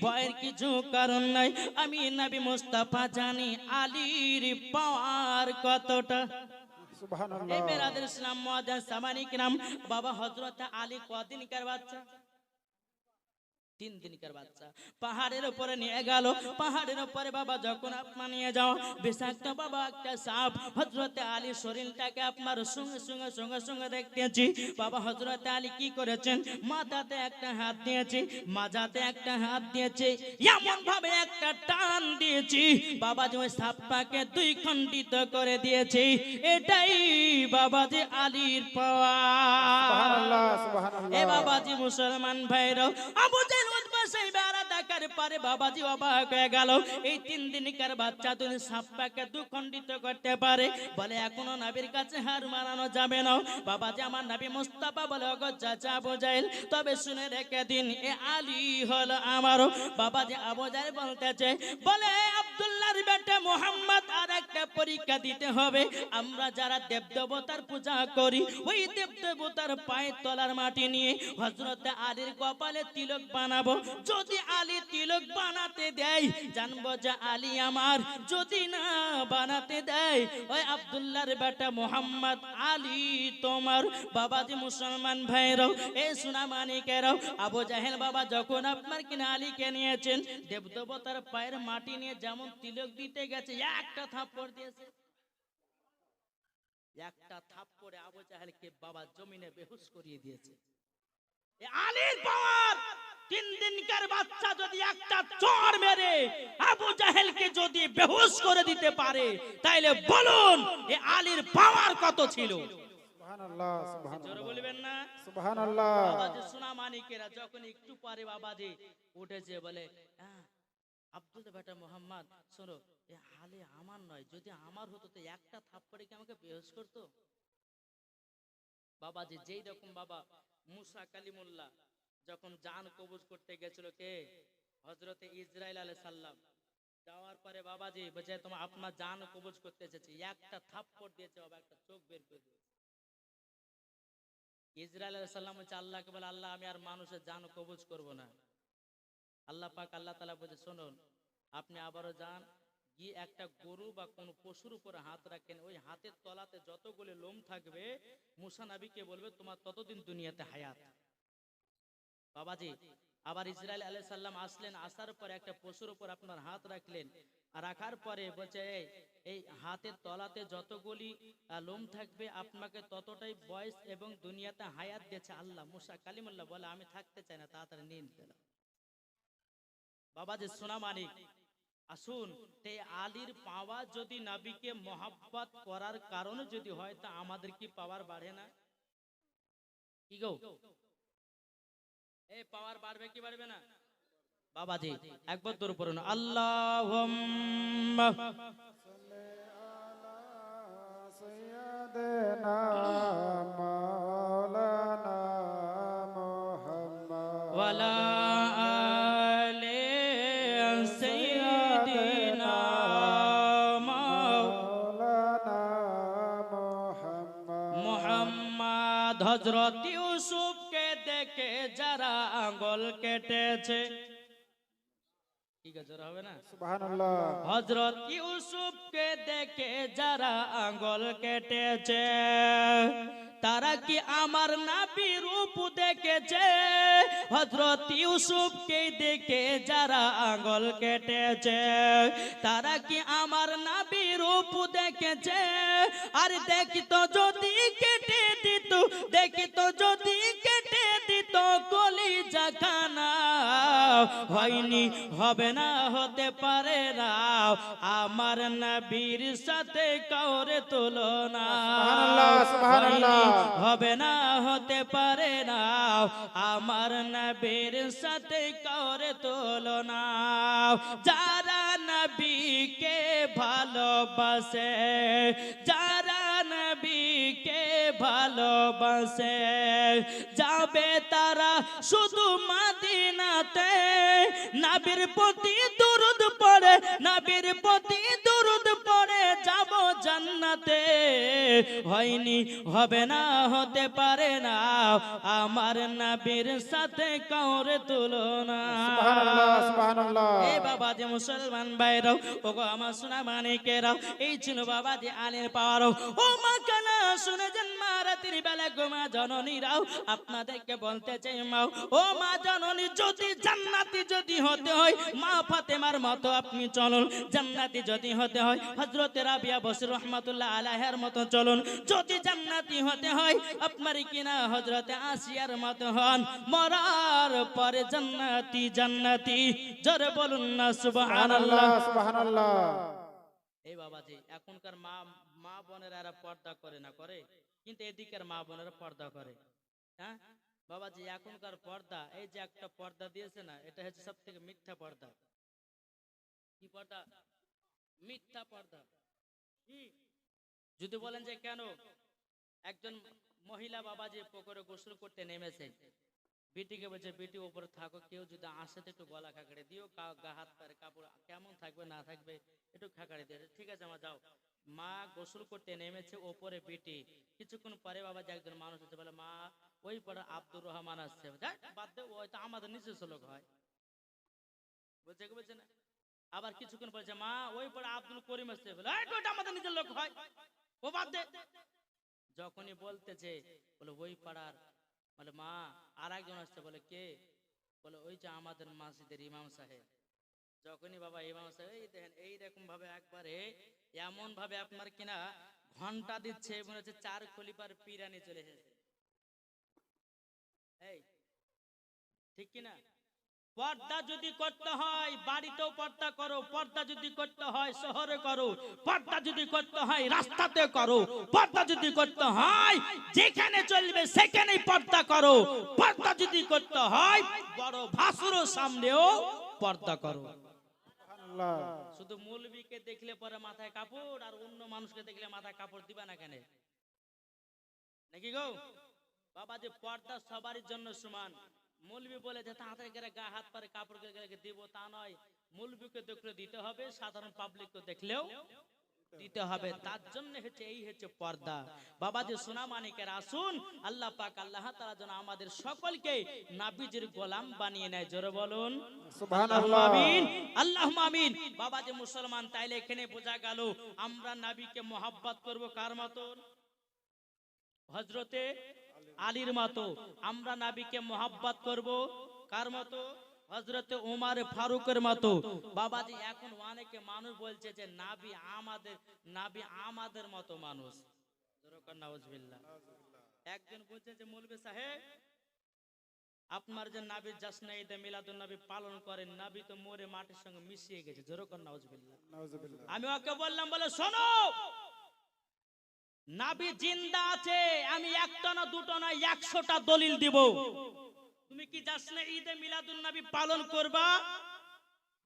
ভয়ের কিছু কারণ নাই, আমি নবী মুস্তাফা জানি আলীর পাওয়ার কতটা। সুবহানাল্লাহ। এই বেরাদর ইসলাম মাদান সামানি কিরাম, বাবা হযরত আলী কদিনকার বাচ্চা? 3 দিনকার বাচ্চা পাহাড়ের উপরে নিয়ে গেল। পাহাড়ের উপরে বাবা যখন আপনার নিয়ে যাও, বিষাক্ত বাবা একটা সাপ। হযরতে আলী শরীরটাকে আপনার সঙ্গে সঙ্গে সঙ্গে সঙ্গে দেখতেছি বাবা হযরতে আলী কি করেছেন, মাথাতে একটা হাত দিয়েছে, মাজাতে একটা হাত দিয়েছে, এমন ভাবে একটা টান দিয়েছি বাবা যে ওই সাপটাকে 2 খণ্ডিত করে দিয়েছে। এটাই বাবাজি আলীর পাওয়ার। সুবহানাল্লাহ। এ বাবাজি মুসলমান ভাইরাও, আবু জেহেল উতবা সাইবারা দেখার পরে বাবাজি অবাক হয়ে গেল। এই 3 দিনকার বাচ্চা তুমি সাপটাকে 2 খণ্ডিত করতে পারে, বলে এখনো নবীর কাছে হার মানানো যাবে না। বাবাজি আমার নবী মুস্তাফা বলে ওগো চাচা আবু জেহেল, তবে শুনে রেখে দিন এ আলী হলো আমারও। বাবাজি আবু জেহেল বলতেছে, বলে আব্দুল্লাহর বেটা মুহাম্মদ আর একটা পরীক্ষা দিতে হবে। আমরা যারা দেবদেবতার পূজা করি, ওই দেবদেবতার পায়ের তলার মাটি নিয়ে হযরতে আলীর কপালে তিলক বানাবো। যদি আলী তিলক বানাতে দেয় জানবো যে আলী আমার, যদি না বানাতে দেয় ওই আব্দুল্লাহর বেটা মুহাম্মদ আলী তোমার। বাবাজি মুসলমান ভাইরাও, এই সোনা মানিকেরাও, আবু জেহেল বাবা যখন আপনার কিনা আলীকে নিয়েছেন, দেবদেবতার পায়ের মাটি নিয়ে যেমন তিলক দিতে গেছে, একটা থাপ্পড় দিয়েছে। একটা থাপ্পড়ে আবু জেহেলকে বাবা জমিনে বেহুশ করিয়ে দিয়েছে। এ আলীর পাওয়ার। 3 দিনকার বাচ্চা যদি একটা চড় মেরে আবু জেহেলকে যদি বেহুশ করে দিতে পারে, তাইলে বলুন এ আলীর পাওয়ার কত ছিল? সুবহানাল্লাহ। জোরে সুবহানাল্লাহ। বলবেন না? সুবহানাল্লাহ। বাবাজি সোনা মানিকেরা যখন একটু পরে বাবাজি উঠেছে, বলে আব্দুল বেটা মোহাম্মদ শোনো, এ আলী আমার নয়, যদি আমার হতো তো একটা থাপ্পড়ে কি আমাকে বেহুশ করতো? বাবাজি যেই রকম বাবা মুসা কালিমুল্লাহ যখন জান কবজ করতে গেছিল, কে হযরতে ইসরাইল আলাইহিস সালাম, যাওয়ার পরে বাবাজি বলে তোমার আপনার জান কবজ করতে এসেছে, একটা থাপ্পড় দিয়েছে বাবা, একটা চোখ বের করে দিয়েছে। ইসরাইল আলাইহিস সালাম বলছে আল্লাহকে, বলে আল্লাহ আমি আর মানুষের জান কবজ করব না। আল্লাহ পাক আল্লাহ তাআলা বলে শুনুন, আপনি আবারও যান, গিয়ে একটা গরু বা কোন পশুর উপরে হাত রাখেন, ওই হাতের তলাতে যতগুলো লোম থাকবে মুসা নবীকে বলবে তোমার ততদিন দুনিয়াতে হায়াত। বাবাজি আবার ইসরাইল আলাইহিস সালাম আসলেন, আসার পরে একটা পশুর উপর আপনার হাত রাখলেন, আর রাখার পরে বলছে এই হাতের তলাতে যতগুলি লোম থাকবে আপনাকে ততটাই বয়স এবং দুনিয়াতে হায়াত দিয়েছে আল্লাহ। মুসা কালিমুল্লাহ বলে আমি থাকতে চাই না, তাড়াতাড়ি নিয়ে নিতে। বাবাজি সোনা মানিক আসুন, তে আলীর পাওয়া যদি নবীকে মহব্বত করার কারণে যদি হয়, তা আমাদের কি পাওয়ার বাড়ে না? কি গো, এই পাওয়ার বাড়বে কি বাড়বে না? বাবাজি একবার দূর পড়ুন, আল্লাহুম্মা সাইয়্যিদানা মাওলানা মুহাম্মদ ওয়ালা আলি সাইয়্যিদিনা মাওলানা মুহাম্মদ। মুহাম্মদ হযরত ইউসুফকে দেখে যারা আঙ্গুল কেটেছে, ঠিক আছে হবে না? সুবহানাল্লাহ। হযরত ইউসুফকে দেখে যারা আঙ্গুল কেটেছে, তারা কি আমার নবী রূপ দেখেছে? হযরত ইউসুফকে দেখে যারা আঙ্গুল কেটেছে, তারা কি আমার নবী রূপ দেখেছে? আর দেখিতো যদি কেটে দিত, দেখিতো যদি কেটে দিত কলিজা খানা, হয়নি হবে না হতে পারে না আমার নবীর সাথে কাউরে তুলনা। সুবহানাল্লাহ। সুবহানাল্লাহ। হবে না হতে পারে না আমার নবীর সাথে কাউরে তুলনা। যারা নবীকে ভালোবাসে, যারা নবীকে ভালোবাসে, যাবে তারা শুধু মদিনাতে, নবীর প্রতি দরুদ পড়ে, নবীর প্রতি দরুদ পড়ে যাব জান্নাতে। হয়নি হবে না হতে পারে না আমার নবীর সাথে কাউরে তুলনা। সুবহানাল্লাহ। সুবহানাল্লাহ। এই বাবা যে মুসলমান ভাইরাও, ওগো আমার সোনা মানিকেরাও, এই ছিল বাবা যে আলীর পাওয়ার। ও মা কানা শুনে যান মা, রাতের বেলা গোমা জননীরাও আপনাদেরকে বলতে চাই মা, ও মা জননী, যদি জান্নাতি যদি হতে হয় মা ফাতেমার মতো আপনি চলুন, জান্নাতি যদি হতে হয় হযরত রাবিয়া বসরি রহমাতুল্লাহ আলাইহার মতো চলুন, যদি জান্নাতি হতে হয় আপনার কিনা হযরত আসিয়ার মতো হন, মরার পরে জান্নাতি জান্নাতি, জোরে বলুন না সুবহানাল্লাহ। সুবহানাল্লাহ সুবহানাল্লাহ। এই বাবাজি, এখনকার মা মা বোনেরা এরা পর্দা করে না, করে, কিন্তু এদিকের মা বোনেরা পর্দা করে। হ্যাঁ বাবাজি, এখনকার পর্দা, এই যে একটা পর্দা দিয়েছে না, এটা হচ্ছে সব থেকে মিথ্যা পর্দা। কি পর্দা? মিথ্যা পর্দা। কি যদি বলেন যে কেন, একজন মহিলা বাবাজি পুকুরে গোসল করতে নেমেছে, বেটিকে বলছে বেটি উপরে থাকো, কেউ যদি আসে তো একটু গলা খাকড়ে দিও, গা হাত পায়ের কাপড় কেমন থাকবে না থাকবে একটু খাকড়ে দিয়ে, ঠিক আছে মা যাও। মা গোসল করতে নেমেছে, ওপরে বেটি, কিছুক্ষণ পরে বাবাজি একজন মানুষ আছে, বলে মা ওই পরে আব্দুর রহমান আসছে, বাদ দে, ওই তো আমাদের নিজস্ব লোক হয়, বুঝছে কি বলছে না। আবার কিছুক্ষণ পরে মা ওই পরে আব্দুল করিম আসছে, বলে ওইটা আমাদের নিজের লোক হয়, ও বাদ দে। যখনই বলতেছে বলে ওই পাড়ার, বলে মা আর একজন আসছে, বলে কে, বলে ওই যে আমাদের মসজিদের ইমাম সাহেব। যখনই বাবা ইমাম সাহেব এই দেখেন এইরকম ভাবে একবারে এমন ভাবে আপনার কিনা ঘন্টা দিচ্ছে, মনে হচ্ছে 4 খলিফার পিরানি চলে এসেছে। এই ঠিক কিনা? পর্দা যদি করতে হয় বাড়িতেও পর্দা করো, পর্দা যদি করতে হয় শহরে করো, পর্দা যদি করতে হয় রাস্তাতে করো, পর্দা যদি করতে হয় যেখানে চলবে সেখানেই পর্দা করো, পর্দা যদি করতে হয় বড় ভাসুরের সামনেও পর্দা করো। সুবহানাল্লাহ। শুধু মৌলবীকে দেখলে পরে মাথায় কাপড়, আর অন্য মানুষকে দেখলে মাথায় কাপড় দিবা না কেন, নাকি গো বাবা? যে পর্দা সবারই জন্য সমান। মৌলবী বলে যে তাড়াতাড়ি করে গা হাত পারে কাপড় দিব, তা নয়, মৌলবীকে দেখলে দিতে হবে, সাধারণ পাবলিককে দেখলেও দিতে হবে, তার জন্য হচ্ছে এই হচ্ছে পর্দা। বাবা যে সোনা মানিকের আসুন, আল্লাহ পাক আল্লাহ তাআলা যেন আমাদের সকলকে নবীজির গোলাম বানিয়ে নেয়, জোরে বলুন সুবহানাল্লাহ। আমিন, আল্লাহুম্মা আমিন। বাবা যে মুসলমান, তাইলে এখানে বোঝা গেল আমরা নবীকে মোহাব্বত করব কার মতো? হযরতে আলীর মতো। আমরা নবীকে মোহাব্বত করব কার মতো? হযরতে ওমর ফারুকের মতো। বাবাজি এখন অনেকে মানুষ বলছে যে নবী আমাদের মতো মানুষ, জোরকার নাউজুবিল্লাহ। একজন বলছে যে মৌলভী সাহেব আপনার যে নবীর জাসনা ঈদে মিলাদুন নবী পালন করেন, নবী তো মরে মাটির সঙ্গে মিশিয়ে গেছে, জোরকার নাউজুবিল্লাহ। নাউজুবিল্লাহ। আমি ওকে বললাম, বলে শোনো, নবী জিন্দা আছে, আমি একটা না দুটো না 100টা দলিল দিব, তুমি কি জাসনা ঈদে মিলাদুন নবী পালন করবা?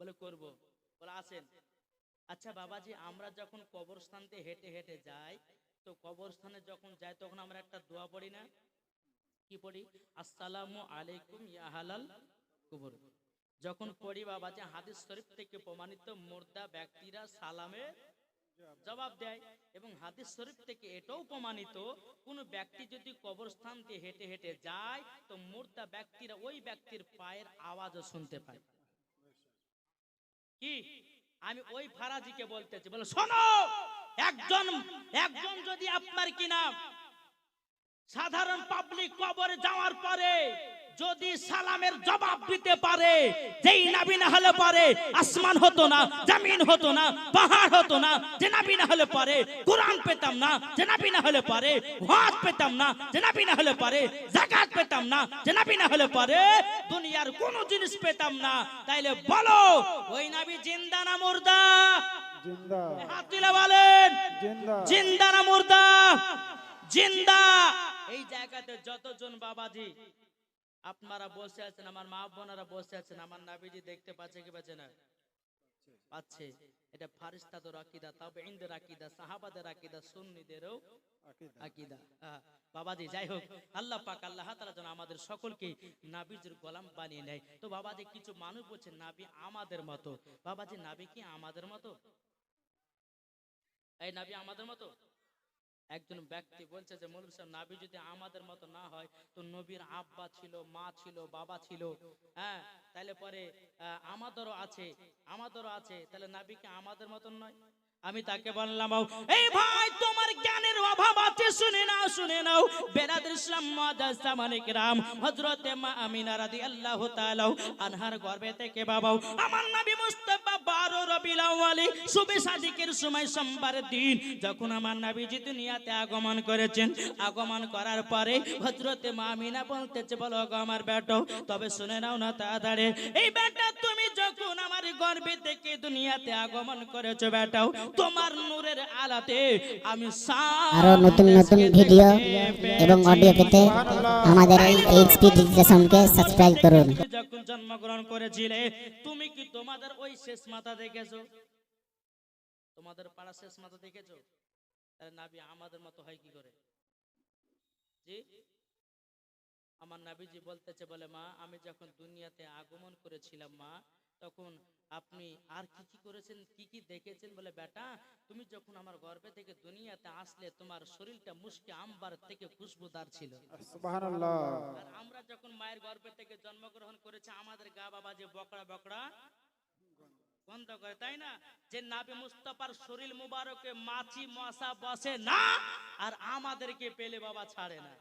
বলে করব। বলে আসেন। আচ্ছা বাবাজি, আমরা যখন কবরস্থানতে হেঁটে হেঁটে যাই, তো কবরস্থানে যখন যাই তখন আমরা একটা দোয়া পড়ি না? কি পড়ি? আসসালামু আলাইকুম ইয়া আহলাল কবর। যখন পড়ি বাবাজি, হাদিস শরীফ থেকে প্রমাণিত মুর্দা ব্যক্তিরা সালামের জবাব দেয়, এবং হাদিস শরীফ থেকে এটাও প্রমাণিত কোন ব্যক্তি যদি কবরস্থান দিয়ে হেঁটে হেঁটে যায় তো মুর্দা ব্যক্তিরা ওই ব্যক্তির পায়ের আওয়াজও শুনতে পায়। কি আমি ওই ফারাজিকে বলতেছি, বলে শোনো, একজন যদি আপনার কিনা সাধারণ পাবলিক কবরে যাওয়ার পরে যদি সালামের জবাব দিতে পারে, যেই নবী না হলে পারে আসমান হতো না, জমিন হতো না, পাহাড় হতো না, যে নবী না হলে পারে কুরআন পেতাম না, যে নবী না হলে পারে ওয়াজ পেতাম না, যে নবী না হলে পারে যাকাত পেতাম না, যে নবী না হলে পারে দুনিয়ার কোনো জিনিস পেতাম না, তাইলে বলো ওই নবী জিন্দা না মুর্দা? জিন্দা। হাত তুলে বলেন জিন্দা। জিন্দা না মুর্দা? জিন্দা। এই জায়গাতে যতজন বাবাজি আপনারা বসে আছেন, আমার মা বোনেরা বসে আছেন, আমার নবীজি দেখতে পাচ্ছে কি পাচ্ছে না? পাচ্ছে। এটা ফারিস্তাদের আকীদা, তাবেঈনদের আকীদা, সাহাবাদের আকীদা, সুন্নিদেরও আকীদা। বাবাজি যাই হোক, আল্লাহ পাক আল্লাহ তাআলা যেন আমাদের সকলকে নবীজির গোলাম বানিয়ে নেয়। তো বাবাজি কিছু মানুষ বলছে নবী আমাদের মতো। বাবাজি নবী কি আমাদের মতো? এই নবী আমাদের মতো? একজন ব্যক্তি বলছে যে মৌলভী সাহেব নবী যদি আমাদের মতো না হয় তো নবীর আব্বা ছিল, মা ছিল, বাবা ছিল, হ্যাঁ, তাহলে পরে আমাদেরও আছে, তাহলে নবী কি আমাদের মতন নয়? আমি তাকে বললাম, এই ভাই তোমার জ্ঞানের অভাব আছে, শুনে নাও বেরাদর ইসলাম মুআজ্জাজ সামানে কিরাম, হযরতে মা আমিনা রাদিয়াল্লাহু তাআলা আনহার গর্ভে থেকে বাবা আমার নবী মুস্তাফা 12 রবিউল আউয়ালে শুভে সাদিকের সময় সোমবারের দিন যখন আমার নবীজি দুনিয়াতে আগমন করেছেন, আগমন করার পরে হযরতে মা আমিনা বলতেছে, বলো গো আমার বেটা, তবে শুনে নাও না তাড়াতাড়ি, এই বেটা তুমি যখন আমার গর্ভে থেকে দুনিয়াতে আগমন করেছো বেটাও, তোমার নূরের আলোতে আমি আরো নতুন নতুন ভিডিও এবং অডিও পেতে আমাদের এই এইচপি ডিজিটাল সাউন্ডকে সাবস্ক্রাইব করুন। যখন জন্মগ্রহণ করেছিলে তুমি কি তোমাদের ওই শেষ মাথা দেখেছো? তোমাদের পাড়া শেষ মাথা দেখেছো? তাহলে নবী আমাদের মতো হয় কি করে? জি, আমার নবীজি বলতেছে, বলে মা আমি যখন দুনিয়াতে আগমন করেছিলাম মা, তখন আপনি আর কি কি করেছেন, কি কি দেখেছেন? বলে বেটা তুমি যখন আমার গর্ভে থেকে দুনিয়াতে আসলে তোমার শরীরটা মুশকে আম্বার থেকে খুশবুদার ছিল। সুবহানাল্লাহ। আর আমরা যখন মায়ের গর্ভে থেকে জন্মগ্রহণ করেছি আমাদের গা বাবা যে বকড়া বকড়া গন্ধ করে, তাই না? যে নবী মুস্তাফার শরীর মুবারকে মাছি মশা বসে না, আর আমাদেরকে পেলে বাবা ছাড়ে না।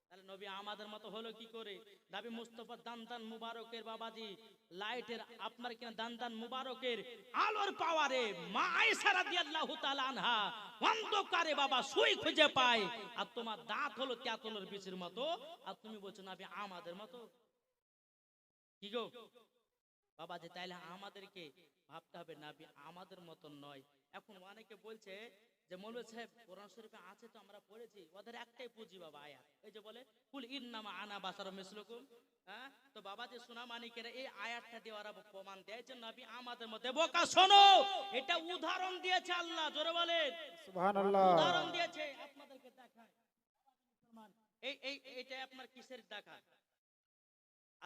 তাহলে নবী আমাদের মতো হলো কি করে? নবী মুস্তাফার দান মুবারকের বাবাজি লাইটের আপনার কিনা দান মুবারকের আলোর পাওয়ারে মা আয়েশা রাদিয়াল্লাহু তাআলা আনহা অন্ধকারে বাবা সুই খুঁজে পায়, আর তোমার দাঁত হলো তেঁতুলের বীজের মতো, আর তুমি বলছো নবী আমাদের মতো। কি গো বাবাজি, তাইলে আমাদেরকে ভাবতে হবে নবী আমাদের মতন নয়। এখন অনেকে বলছে যে মৌলভী সাহেব কোরআন শরীফে আছে তো আমরা পড়েছি, ওদের একটাই পুঁজি বাবা আয়াত, এই যে বলে কুল ইন্নামা আনা বাশারুম মিসলুকুম। হ্যাঁ, তো বাবা যে সোনা মানিকেরা এই আয়াতটা দিয়ে ওরা প্রমাণ দেয় যে নবী আমাদের মধ্যে। বোকা শোনো, এটা উদাহরণ দিয়েছে আল্লাহ, জোরে বলেন সুবহানাল্লাহ। উদাহরণ দিয়েছে। আপনাদেরকে দেখায় এইটা আপনার কিসের দেখা?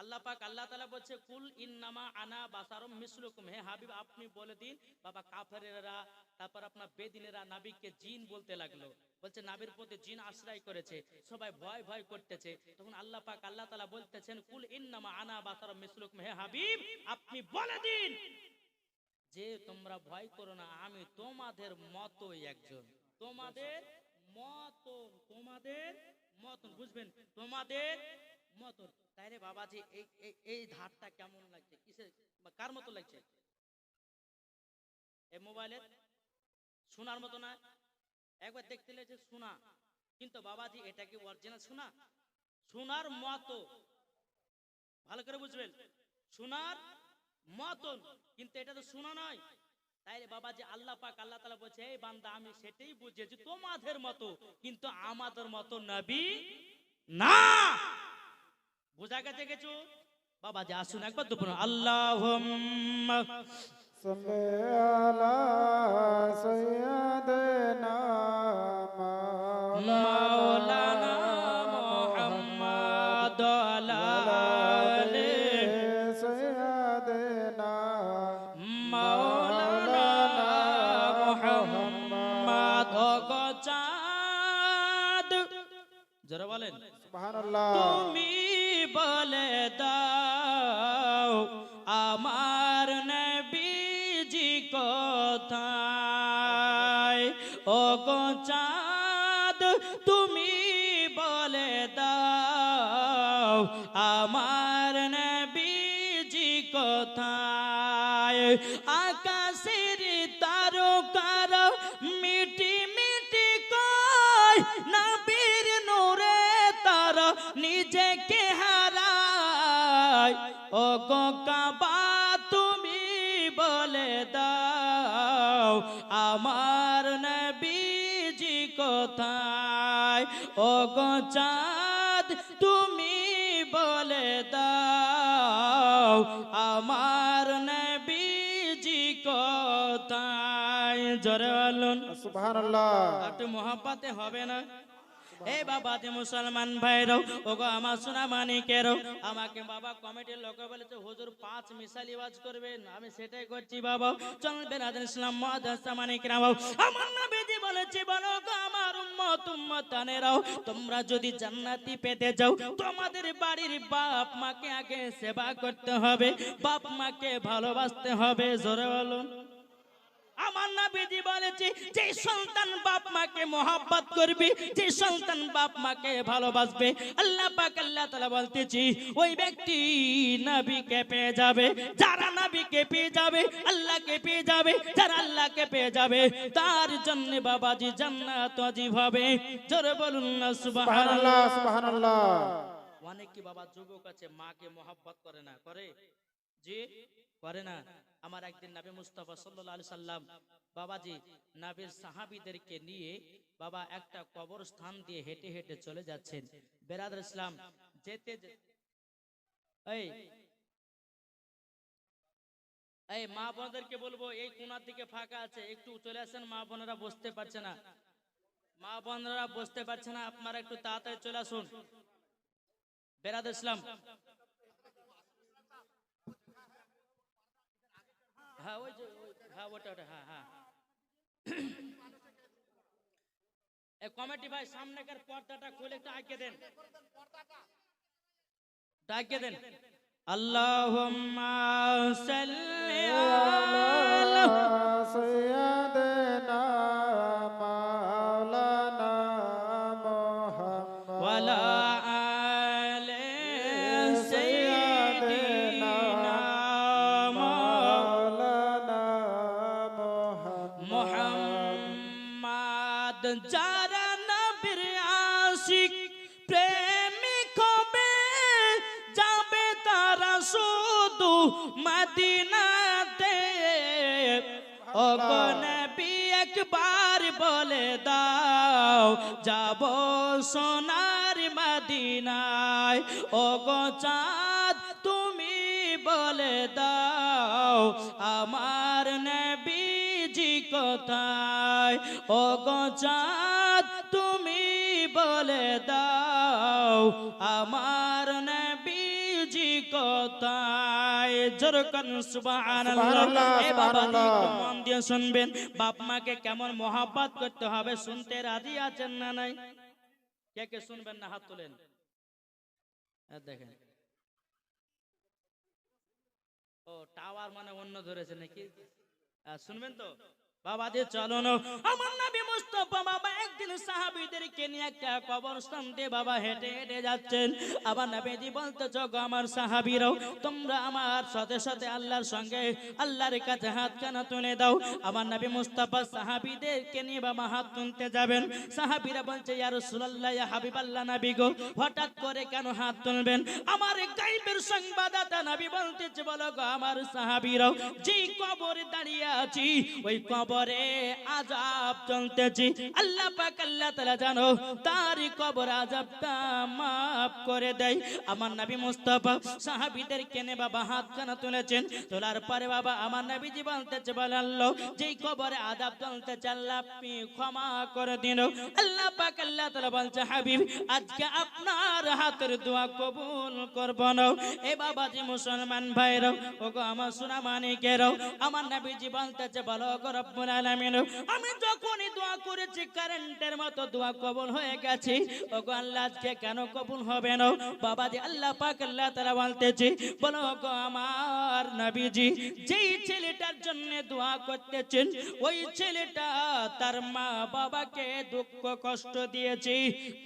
আল্লাহ পাক আল্লাহ তাআলা বলছে কুল ইন্নামা আনা বাশারুম মিসলুকুম, হে হাবিব আপনি বলে দিন। বাবা কাফেরেরা তারপর আপনার বেদিনেরা নবীকে জিন বলতে লাগলো, বলছে নবীর প্রতি জিন আশ্রয় করেছে, সবাই ভয় ভয় করতেছে। তখন আল্লাহ পাক আল্লাহ তাআলা বলতেছেন কুল ইন্নামা আনা বাশারুম মিসলুকুম, হে হাবিব আপনি বলে দিন যে তোমরা ভয় করো না, আমি তোমাদের মতই একজন, তোমাদের মতন বুঝবেন, তোমাদের মতন। তাইলে বাবাজি এই ধারটা কেমন লাগছে, কিসের কার মতো লাগছে? এই মোবাইলের শোনার মতো না? একবার দেখতে লেগেছে শোনা, কিন্তু বাবাজি এটা কি অরিজিনাল শোনা? শোনার মতো, ভালো করে বুঝবেন, শোনার মতন, কিন্তু এটা তো শোনা নয়। তাইলে বাবাজি আল্লাহ পাক আল্লাহ তাআলা বলছে, এই বান্দা আমি সেটাই বুঝেছি তোমাদের মতো, কিন্তু আমাদের মতো নবী না। বুঝা গেছে কিছু? বাবাজি আসুন একবার তো বলুন আল্লাহুম্মা সাল্লি আলা সাইয়্যিদিনা মাওলানা মুহাম্মদ আলা আলি সাইয়্যিদিনা মাওলানা মুহাম্মদ গো চাঁদ, জোরে বলেন সুবহানাল্লাহ। তুমি বলে দাও আমার নবীজি কোথায়, ও গো চাঁদ তুমি বলে দাও আমার নবীজি কোথায়। আকাশের তারকার মিটি মিটি কয় নবীর নূরে তারা নিজেকে হারায়, ও গো কাবা তুমি বলে দাও আমার নবীজি কোথায়, ও গো চাঁদ তুমি বলে দাও আমার নবীজি কোথায়। জোরে বলুন সুবহানাল্লাহ। একটু মহব্বতে হবে না? এই বাবা যে মুসলমান ভাইরাও, ওগো আমার সোনা মানিকেরও, আমাকে বাবা কমিটির লোক বলেছে হুজুর 5 মিসালি ওয়াজ করবেন, আমি সেটাই করছি বাবা। চলবেন আদিন ইসলাম মুআজ্জাজ মানিকেরাও, আমার নবীজি বলেছে বলো গো আমার উম্মত উম্মতানেরাও, তোমরা যদি জান্নাতি পেতে যাও তোমাদের বাড়ির বাপ মাকে আগে সেবা করতে হবে, বাপ মাকে ভালোবাসতে হবে। জোরে বলুন আমার নবীজি বলেছে যে সন্তান বাপ মাকে মহব্বত করবে, যে সন্তান বাপ মাকে ভালোবাসবে, আল্লাহ পাক আল্লাহ তাআলা বলতেছি ওই ব্যক্তি নবীকে পেয়ে যাবে। যারা নবীকে পেয়ে যাবে আল্লাহকে পেয়ে যাবে, যারা আল্লাহকে পেয়ে যাবে তার জন্য বাবাজি জান্নাত ওয়াজিব হবে। জোরে বলুন না সুবহানাল্লাহ সুবহানাল্লাহ। সুবহানাল্লাহ। অনেক কি বাবা যুবক আছে মাকে মহব্বত করে না, করে জি করে না। আমার একদিন নবী মুস্তাফা সাল্লাল্লাহু আলাইহি সাল্লাম বাবাজি নবীর সাহাবীদেরকে নিয়ে বাবা একটা কবরস্থান দিয়ে হেঁটে হেঁটে চলে যাচ্ছেন। বেরাদর ইসলাম যেতে এই এই মা বোনদেরকে বলবো এই কোণার দিকে ফাঁকা আছে, একটু চলে আসেন। মা বোনেরা বসতে পারছে না, মা বোনেরা বসতে পারছে না, আপনারা একটু তাড়াতাড়ি চলে আসুন। বেরাদর ইসলাম হ্যাঁ ওই যে হ্যাঁ ওটা ওটা হ্যাঁ হ্যাঁ এই কমিটি ভাই সামনেকার পর্দাটা খুলে একটু আগে দেন, ডাকে দেন। আল্লাহুম্মা সাল্লি আলা সাইয়্যিদিনা মাওলানা মুহাম্মদ ওয়ালা আলি সাইয়্যিদিনা মাওলানা মুহাম্মদ। যারা নবীর আশিক প্রেমিক হবে যাবে তারা শুধু মদিনাতে। ও গো নবী একবার বলে দাও যাব সোনার মদিনায়। ও গো চাঁদ তুমি বলে দাও আমার নবীজি কোথায়। ও গো চাঁদ তুমি বলে দাও আমার নবীজি কোথায়। যেরকম সুবহানাল্লাহ। এ বাবা একটু মন দিয়ে শুনবেন, বাপ মাকে কেমন মহব্বত করতে হবে শুনতে রাজি আছেন না নাই? কে কে শুনবেন না হাত তোলেন। দেখেন ও টাওয়ার মানে অন্য ধরেছে নাকি, শুনবেন তো বাবা দিয়ে চলো না। আমার নবী মুস্তাফা বাবা একদিন সাহাবীদেরকে নিয়ে একটা কবরস্থান দিয়ে বাবা হেঁটে হেঁটে যাচ্ছেন। আবার নবীজি বলতে গো আমার সাহাবীরাও তোমরা আমার সাথে সাথে আল্লাহর সঙ্গে আল্লাহর কাছে হাত কানা তুলে দাও। আমার নবী মুস্তাফা সাহাবীদেরকে নিয়ে বাবা হাত তুলতে যাবেন। সাহাবীরা বলছে ইয়া রাসূলুল্লাহ ইয়া হাবিবাল্লাহ নবী গো হঠাৎ করে কেন হাত তুলবেন? আমার গায়বের সংবাদদাতা নবী বলতেছে বলো গো আমার সাহাবীরাও যে কবরে দাঁড়িয়ে আছি ওই কবরে আযাব চলতেছে। আল্লাহ পাক আল্লাহ তাআলা জানো তার কবর আযাবটা maaf করে দেয়। আমার নবী মুস্তাফা সাহাবীদেরকে নিয়ে বাবা হাত কানা তুলেছেন। তোলার পরে বাবা আমার নবীজি বলতেছে বলে আল্লাহ যেই কবরে আযাব চলতেছে আল্লাহ আপনি ক্ষমা করে দিন। আল্লাহ পাক আল্লাহ তাআলা বলছে হাবিব আজকে আপনার হাতের দোয়া কবুল করব না। এ বাবাজি মুসলমান ভাইরা ওগো আমার সোনা মানিকেরা আমার নবীজি বলতেছে বলো গো রব্বুল আলামিন আমি যখনই দোয়া করেছি কারেন্টের মতো দোয়া কবুল হয়ে গেছে। ওগো আল্লাহ আজকে কেন কবুল হবে না? বাবাজি আল্লাহ পাক আল্লাহ তাআলা বলতেছে বলো গো আমার নবীজি যেই ছেলেটার জন্য দোয়া করতেছেন ওই ছেলেটা তার মা বাবাকে দুঃখ কষ্ট দিয়েছে,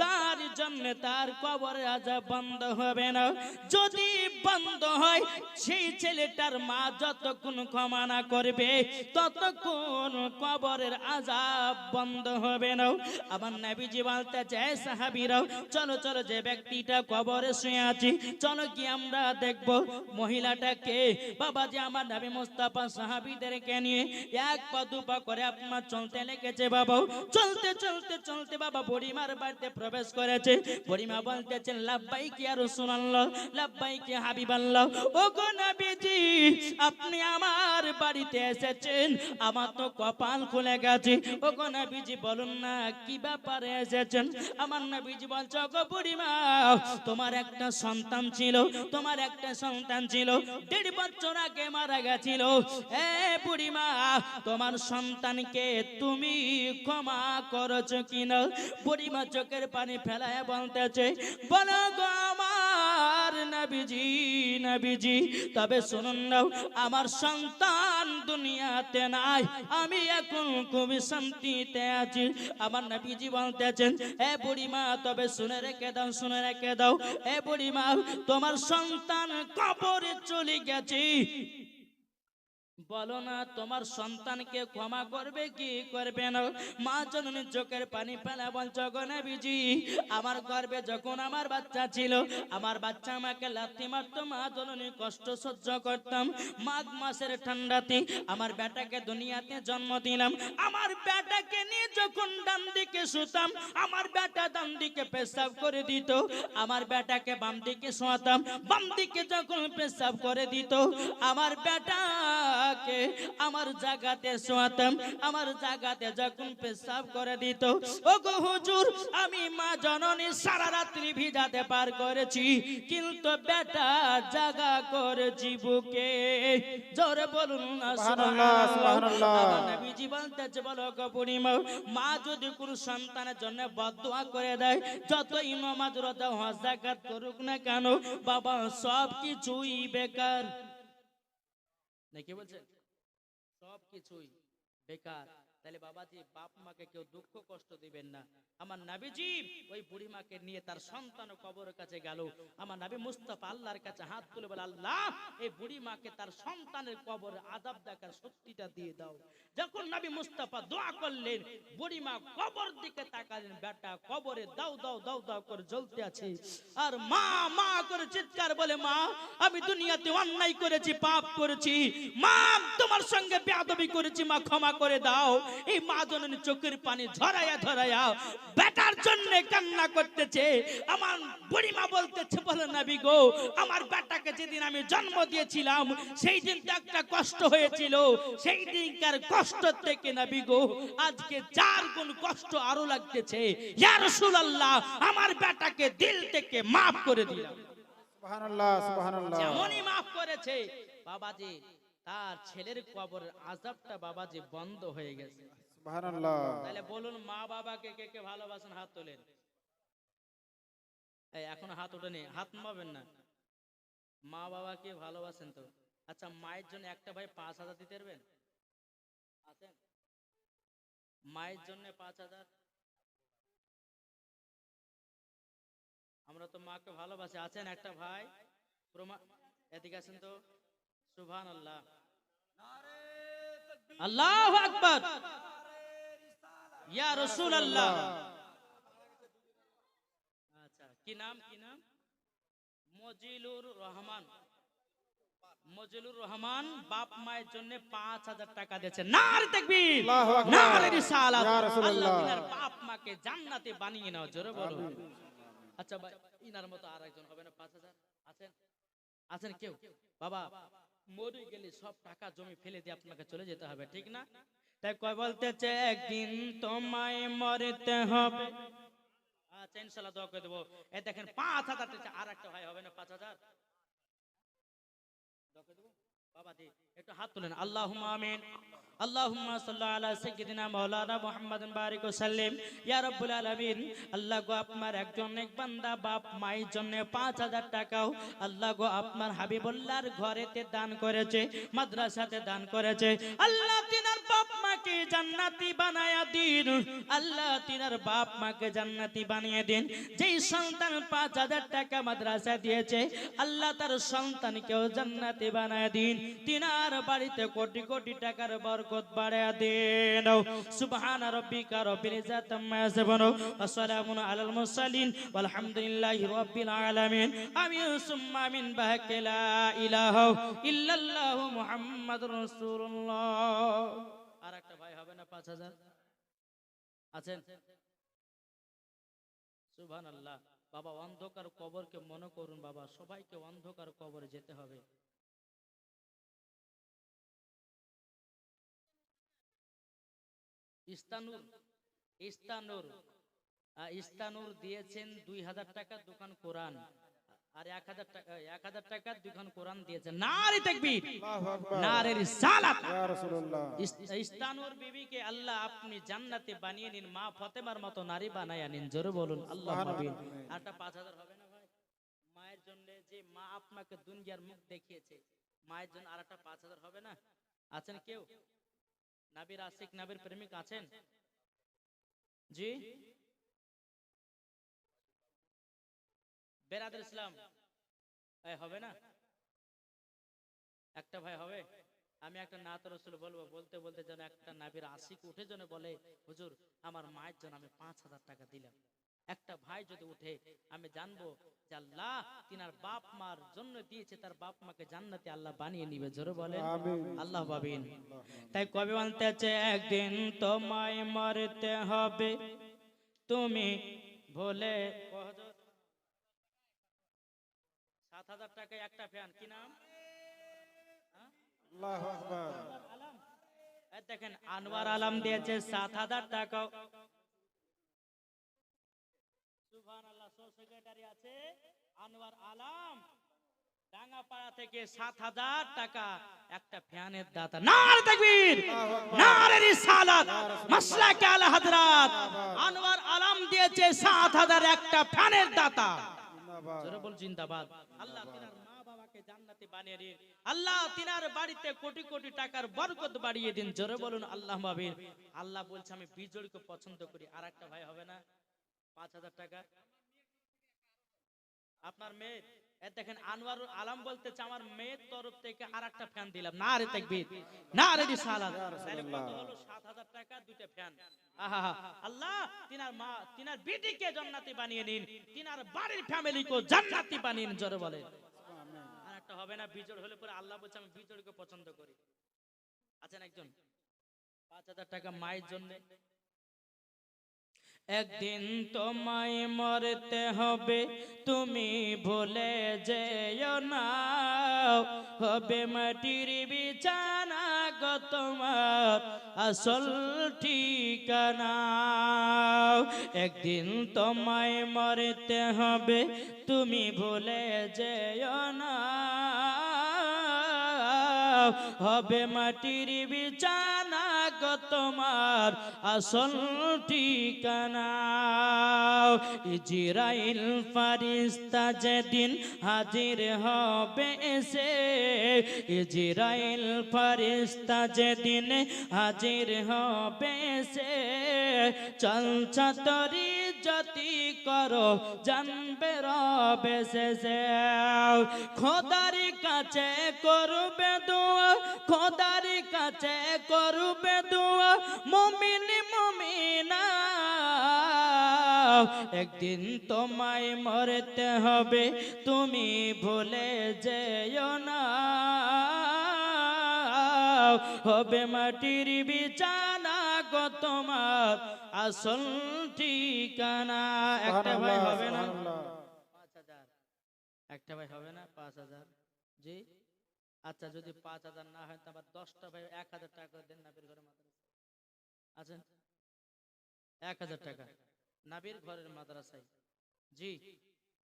তার জন্য তার কবরের আযাব বন্ধ হবে না। যদি বন্ধ হয় সেই ছেলেটার মা যতক্ষণ ক্ষমা না করবে ততক্ষণ কবরের আযাব বন্ধ হবে না। আমার নবীজি বলতে চায় সাহাবীরাও চলো চলো যে ব্যক্তিটা কবরে শুয়ে আছে চলো কি আমরা দেখব মহিলাটাকে। বাবাজি আমার নবী মুস্তাফা সাহাবীদেরকে নিয়ে এক পা দু পা করে আপনার চলতে লেগেছে। বাবা চলতে চলতে চলতে বাবা বুড়িমার বাড়িতে প্রবেশ করেছে। বুড়িমা বলতেছেন লাব্বাইক ইয়া রাসূলুল্লাহ লাব্বাইক ইয়া হাবিবাল্লাহ। ওগো নবীজি আপনি আমার বাড়িতে এসেছেন, আমার তো কপাল খুলে গেছে। ওগো নবীজি বলুন না কি ব্যাপারে এসেছেন? আমার নবীজি বলছে ওগো বুড়িমা তোমার একটা সন্তান ছিল, তোমার একটা সন্তান ছিল 1.5 বছর আগে মারা গেছিল। এ বুড়িমা তোমার সন্তানকে তুমি ক্ষমা করেছো কিনা? বুড়িমা চোখের পানি ফেলায় বলতেছে বলো গো আমার নবীজি নবীজি তবে শুনুন নাও আমার সন্তান দুনিয়াতে নাই, আমি এখন খুবই শান্তিতে আছি। আমার নবীজি বলতেছেন, এ বুড়িমা তবে শুনে রেখে দাও, শুনে রেখে দাও, এ বুড়িমা তোমার সন্তান কবরে চলে গেছে, বলো না তোমার সন্তানকে ক্ষমা করবে কি করবে না? মা জননীর চোখের পানি ফেলা বলছো গো নবীজি, আমার গর্ভে যখন আমার বাচ্চা ছিল, আমার বাচ্চা আমাকে লাথি মারতো, মা জননী কষ্ট সহ্য করতাম। মাঘ মাসের ঠান্ডাতে আমার বেটাকে দুনিয়াতে জন্ম দিলাম। আমার বেটাকে নিয়ে যখন ডান দিকে শুতাম, আমার বেটা ডান দিকে পেশাব করে দিত, আমার বেটাকে বাম দিকে শোয়াতাম, বাম দিকে যখন পেশাব করে দিত, আমার বেটা আমার জায়গাতে শোয়াতাম, আমার জায়গাতে যখন পেশাব করে দিত, ওগো হুজুর আমি মা জননী সারা রাত্রি ভিজাতে পার করেছি, কিন্তু বেটা জাগা করেছি বুকে। জোরে বলুন না সুবহানাল্লাহ, সুবহানাল্লাহ। আমার নবীজি বলতেছে, বলো গো বুড়িমা, মা যদি কোনো সন্তানের জন্য বদদোয়া করে দেয়, যতই নামাজ রোজা হজ যাকাত করুক না কেন, বাবা সব কিছুই বেকার। নাকি বলছেন সব কিছুই বেকার। তাহলে বাবাজি বাপ মাকে কেউ দুঃখ কষ্ট দিবেন না। আমার নবীজি ওই বুড়ি মাকে নিয়ে তার সন্তান কবরের কাছে গেল। আমার নবী মুস্তাফা আল্লাহর কাছে হাত তুলে বলে, আল্লাহ এই বুড়ি মাকে তার সন্তানের কবরে আযাব দেখার শক্তিটা দিয়ে দাও। যখন নবী মুস্তাফা দোয়া করলেন, বুড়ি মা কবর দিকে তাকালেন, বেটা কবরে দাও দাও দাও দাও করে জ্বলতে আছে, আর মা মা করে চিৎকার বলে, মা আমি দুনিয়াতে অন্যায় করেছি, পাপ করেছি, মা তোমার সঙ্গে বেয়াদবি করেছি, মা ক্ষমা করে দাও। এই মা জননী চোখের পানি ঝরাইয়া ঝরাইয়া বেটার জন্য কান্না করতেছে। আমার বুড়ি মা বলতেছে, বলে নবী গো, আমার বেটাকে যেদিন আমি জন্ম দিয়েছিলাম সেই দিন তো একটা কষ্ট হয়েছিল, সেই দিনকার কষ্ট থেকে নবী গো আজকে 4 গুণ কষ্ট আরো লাগতেছে। ইয়া রাসূলুল্লাহ আমার বেটাকে দিল থেকে maaf করে দিলাম। সুবহানাল্লাহ, সুবহানাল্লাহ। যেমনই maaf করেছে বাবাজি, তার ছেলের কবরের আযাবটা বাবাজি বন্ধ হয়ে গেছে। সুবহানাল্লাহ। তাহলে বলুন মা বাবাকে কে কে ভালোবাসেন, হাত তোলেন। এই এখন হাত ওঠেনি, হাত নামাবেন না। মা বাবাকে ভালোবাসেন তো? আচ্ছা মায়ের জন্য একটা ভাই 5,000 দিতে পারবেন? আছেন? মায়ের জন্য 5,000। আমরা তো মাকে ভালোবাসি। আছেন একটা ভাই? এদিকে আছেন তো? সুবহানাল্লাহ, আল্লাহু আকবার, ইয়া রাসূলুল্লাহ। আচ্ছা কি নাম, কি নাম? মজিলুর রহমান। মজিলুর রহমান বাপ মায়ের জন্য 5,000 টাকা দিয়েছে। নারে তাকবীর, আল্লাহু আকবার, নারে রিসালাত। ইয়া রাসূলুল্লাহ। আল্লাহ তিনার বাপ মাকে জান্নাতে বানিয়ে নাও, জোরে বলো। আচ্ছা ভাই ইনার মতো আরেকজন হবে না 5,000? আছেন? আছেন কেউ? বাবা মরে গেলে সব টাকা জমি ফেলে দিয়ে আপনাকে চলে যেতে হবে, ঠিক না? তাই কয় বলতেছে একদিন তোমায় মরতে হবে। আচ্ছা ইনশাআল্লাহ দোয়া করে দেবো। এই দেখেন 5,000 টাকা, আর একটা ভাই হবে না 5,000? দোয়া করে দেবো বাবা দি, একটু হাত তুলেন। আল্লাহুম্মা আমিন। আল্লাহুম্মা সাল্লি আলা সাইয়্যিদিনা মাওলানা মুহাম্মাদিন বারিক ওয়া সাল্লিম। ইয়া রাব্বুল আলামিন, আল্লাহ গো আপনার একজন এক বান্দা বাপ মায়ের জন্য 5,000 টাকাও আল্লাহ গো আপনার হাবিবুল্লাহর ঘরেতে দান করেছে, মাদ্রাসাতে দান করেছে। আল্লাহ তিনার বাপ মাকে জান্নাতি বানায়া দিন। আল্লাহ তিনার বাপ মাকে জান্নাতি বানিয়ে দিন। যেই সন্তান 5,000 টাকা মাদ্রাসা দিয়েছে, আল্লাহ তার সন্তানকেও জান্নাতি বানায় দিন। তিনার বাড়িতে কোটি কোটি টাকার বরকত বাড়ায় দিন। সুবহানা রাব্বিকা রাব্বিল ইজ্জাতি আম্মা ইয়াসিফুন ওয়া সালামুন আলাল মুরসালিন ওয়ালহামদুলিল্লাহি রাব্বিল আলামিন। আমিন সুম্মা আমিন। বাহাকে লা ইলাহা ইল্লাল্লাহু মুহাম্মাদুর রাসূলুল্লাহ। আর একটা ভাই হবে না 5,000? আছেন? সুবহানাল্লাহ। বাবা অন্ধকার কবরকে মনে করুন বাবা, সবাইকে অন্ধকার কবরে যেতে হবে। ইস্তানুর দিয়েছেন 2,000 টাকার দোকান কোরআন, আর 1,000 টাকার দোকান কোরআন দিয়েছেন। নারে তাকবীর, আল্লাহু আকবার, নারে রিসালাত। ইয়া রাসূলুল্লাহ। ইস্তানুর বিবিকে আল্লাহ আপনি জান্নাতে বানিয়ে নিন, মা ফাতেমার মতো নারী বানায়া নিন, জোরে বলুন আল্লাহুম্মা আমিন। আরটা 5,000 হবে না ভাই? মায়ের জন্য যে মা আপনাকে দুনিয়ার মুখ দেখিয়েছে, মায়ের জন্য আর একটা 5,000 হবে না? আছেন কেউ নাবির আশিক, নাবির প্রেমিক আছেন? জি বেরাদের ইসলাম হবে না? একটা ভাই হবে? আমি একটা নাত রসুল বলবো, বলতে বলতে যেন একটা নাবির আশিক উঠে যেন বলে, হুজুর আমার মায়ের জন্য আমি 5,000 টাকা দিলাম। একটা ভাই যদি উঠে, আমি জানবো যে আল্লাহ তিনার বাপ মার জন্য দিয়েছে, তার বাপ মাকে জান্নাতে আল্লাহ বানিয়ে নিবে। জোরে বলেন আল্লাহ পাবেন। তাই কবি বলতেছে, একদিন তোমায় মরতে হবে, তুমি ভুলে 7,000 টাকায় একটা ফ্যান, কি নাম? আল্লাহু আকবার। দেখেন আনোয়ার আলম দিয়েছে 7,000 টাকা। সুবহানাল্লাহ, সেক্রেটারি আছে আনোয়ার আলম ডাঙ্গাপাড়া থেকে 7,000 টাকা একটা ফ্যানের দাতা। নারে তাকবীর, নারে রিসালাত, মাসলাকে আলা হযরত আনোয়ার আলম দিয়েছে 7,000 একটা ফ্যানের দাতা। জোরে বল জিন্দাবাদ। আল্লাহ তিনার মা বাবাকে জান্নাতে বানিয়ে দিন, আল্লাহ তিনার বাড়িতে কোটি কোটি টাকার বরকত বাড়িয়ে দিন। জোরে বলুন আল্লাহ আমিন। আল্লাহ বলছে আমি বিজয়কে পছন্দ করি। আর একটা ভাই হবে না 5,000 টাকা? আপনার মেয়ে দেখেন আনোয়ার আলম বলতেছে আমার মেয়ের তরফ থেকে আর একটা ফ্যান দিলাম। না রে তাকবীর, না রে রিসালাত। তাহলে কত হলো? 7,000 টাকা দুইটা ফ্যান। আহা, আল্লাহ তিনার মা তিনার বেটিকে জান্নাতি বানিয়ে নিন, তিনার বাড়ির ফ্যামিলিকে জান্নাতি বানিয়ে নিন। জোরে বলেন। আর একটা হবে না? বিজয় হলে পরে আল্লাহ বলছে আমি বিজয়কে পছন্দ করি। আছেন একজন 5,000 টাকা মায়ের জন্য। একদিন তোমায় মরতে হবে, তুমি ভুলে যেও না, হবে মাটির বিছানা গো তোমার আসল ঠিকানা। একদিন তোমায় মরতে হবে, তুমি ভুলে যেও না, হবে মাটির বিছানা গো তোমার আসল ঠিকানা। ইজরাইল ফারিস্তা যেদিন হাজির হবে এসে, ইজরাইল ফারিস্তা যেদিন হাজির হবে এসে, চলছা তরি যতি করো জানবে রবে শেষে। খোদার কাছে করবে দোয়া, খোদার কাছে করবে দোয়া মুমিন মুমিনা। একদিন তোমায় মরতে হবে, তুমি ভুলে যেও না, হবে মাটির বিছানা গো তোমার আসল ঠিকানা। একটা ভাই হবে না? 5,000 একটা ভাই হবে না? 5,000 জি। আচ্ছা যদি 5,000 না হয়, তারপর 10টা ভাই 1,000 টাকা করে দেন নাবির ঘরে মাদ্রাসা। আছেন 1,000 টাকা নাবির ঘরের মাদ্রাসায়। জি,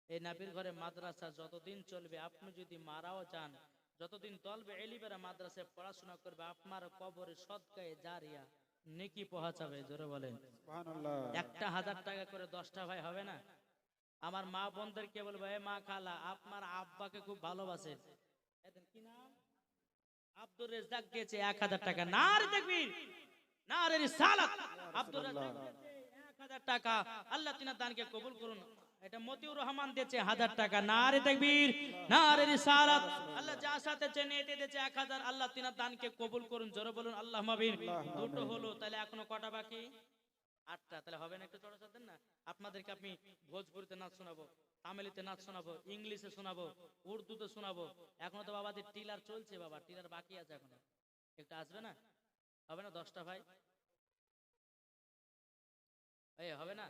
এই নাবির ঘরে মাদ্রাসা যতদিন চলবে, আপনি যদি মারাও যান, যতদিন তলবে এলিবেরা মাদ্রাসায় পড়াশোনা করবে, আপনার কবরে সদকায়ে জারিয়া নেকি পৌঁছাবে। জোরে বলেন সুবহানাল্লাহ। 1,000 টাকা করে 10টা ভাই হবে না? আমার মা বোনদেরকে বলবো, এ মা খালা আপনার আব্বাকে খুব ভালোবাসেন, কি নাম? আব্দুর রেজ্জাক দিয়েছে 1,000 টাকা। না রে তাকবীর, না রে রিসালাত। আব্দুর রেজ্জাক দিয়েছে 1,000 টাকা। আল্লাহ তিনার দানকে কবুল করুন। এটা মতিউর রহমান দিয়েছে 1,000 টাকা। না রে তাকবীর, না রে রিসালাত। আল্লাহ যা সাথে চেনে এতে দিয়েছে 1,000। আল্লাহ তিনার দানকে কবুল করুন। জোরে বলুন আল্লাহ মাবিন। দুটো হলো, তাহলে এখনো কটা বাকি? 8টা। তাহলে হবে না? একটু চড়া দেন না। আপনাদেরকে আমি ভোজপুরিতে নাচ শোনাবো, তামিলিতে নাচ শোনাবো, ইংলিশে শোনাবো, উর্দুতে শোনাবো। এখনো তো বাবাদের টিলার চলছে, বাবা টিলার বাকি আছে এখনো। একটু আসবে না? হবে না? 10টা ভাই এই হবে না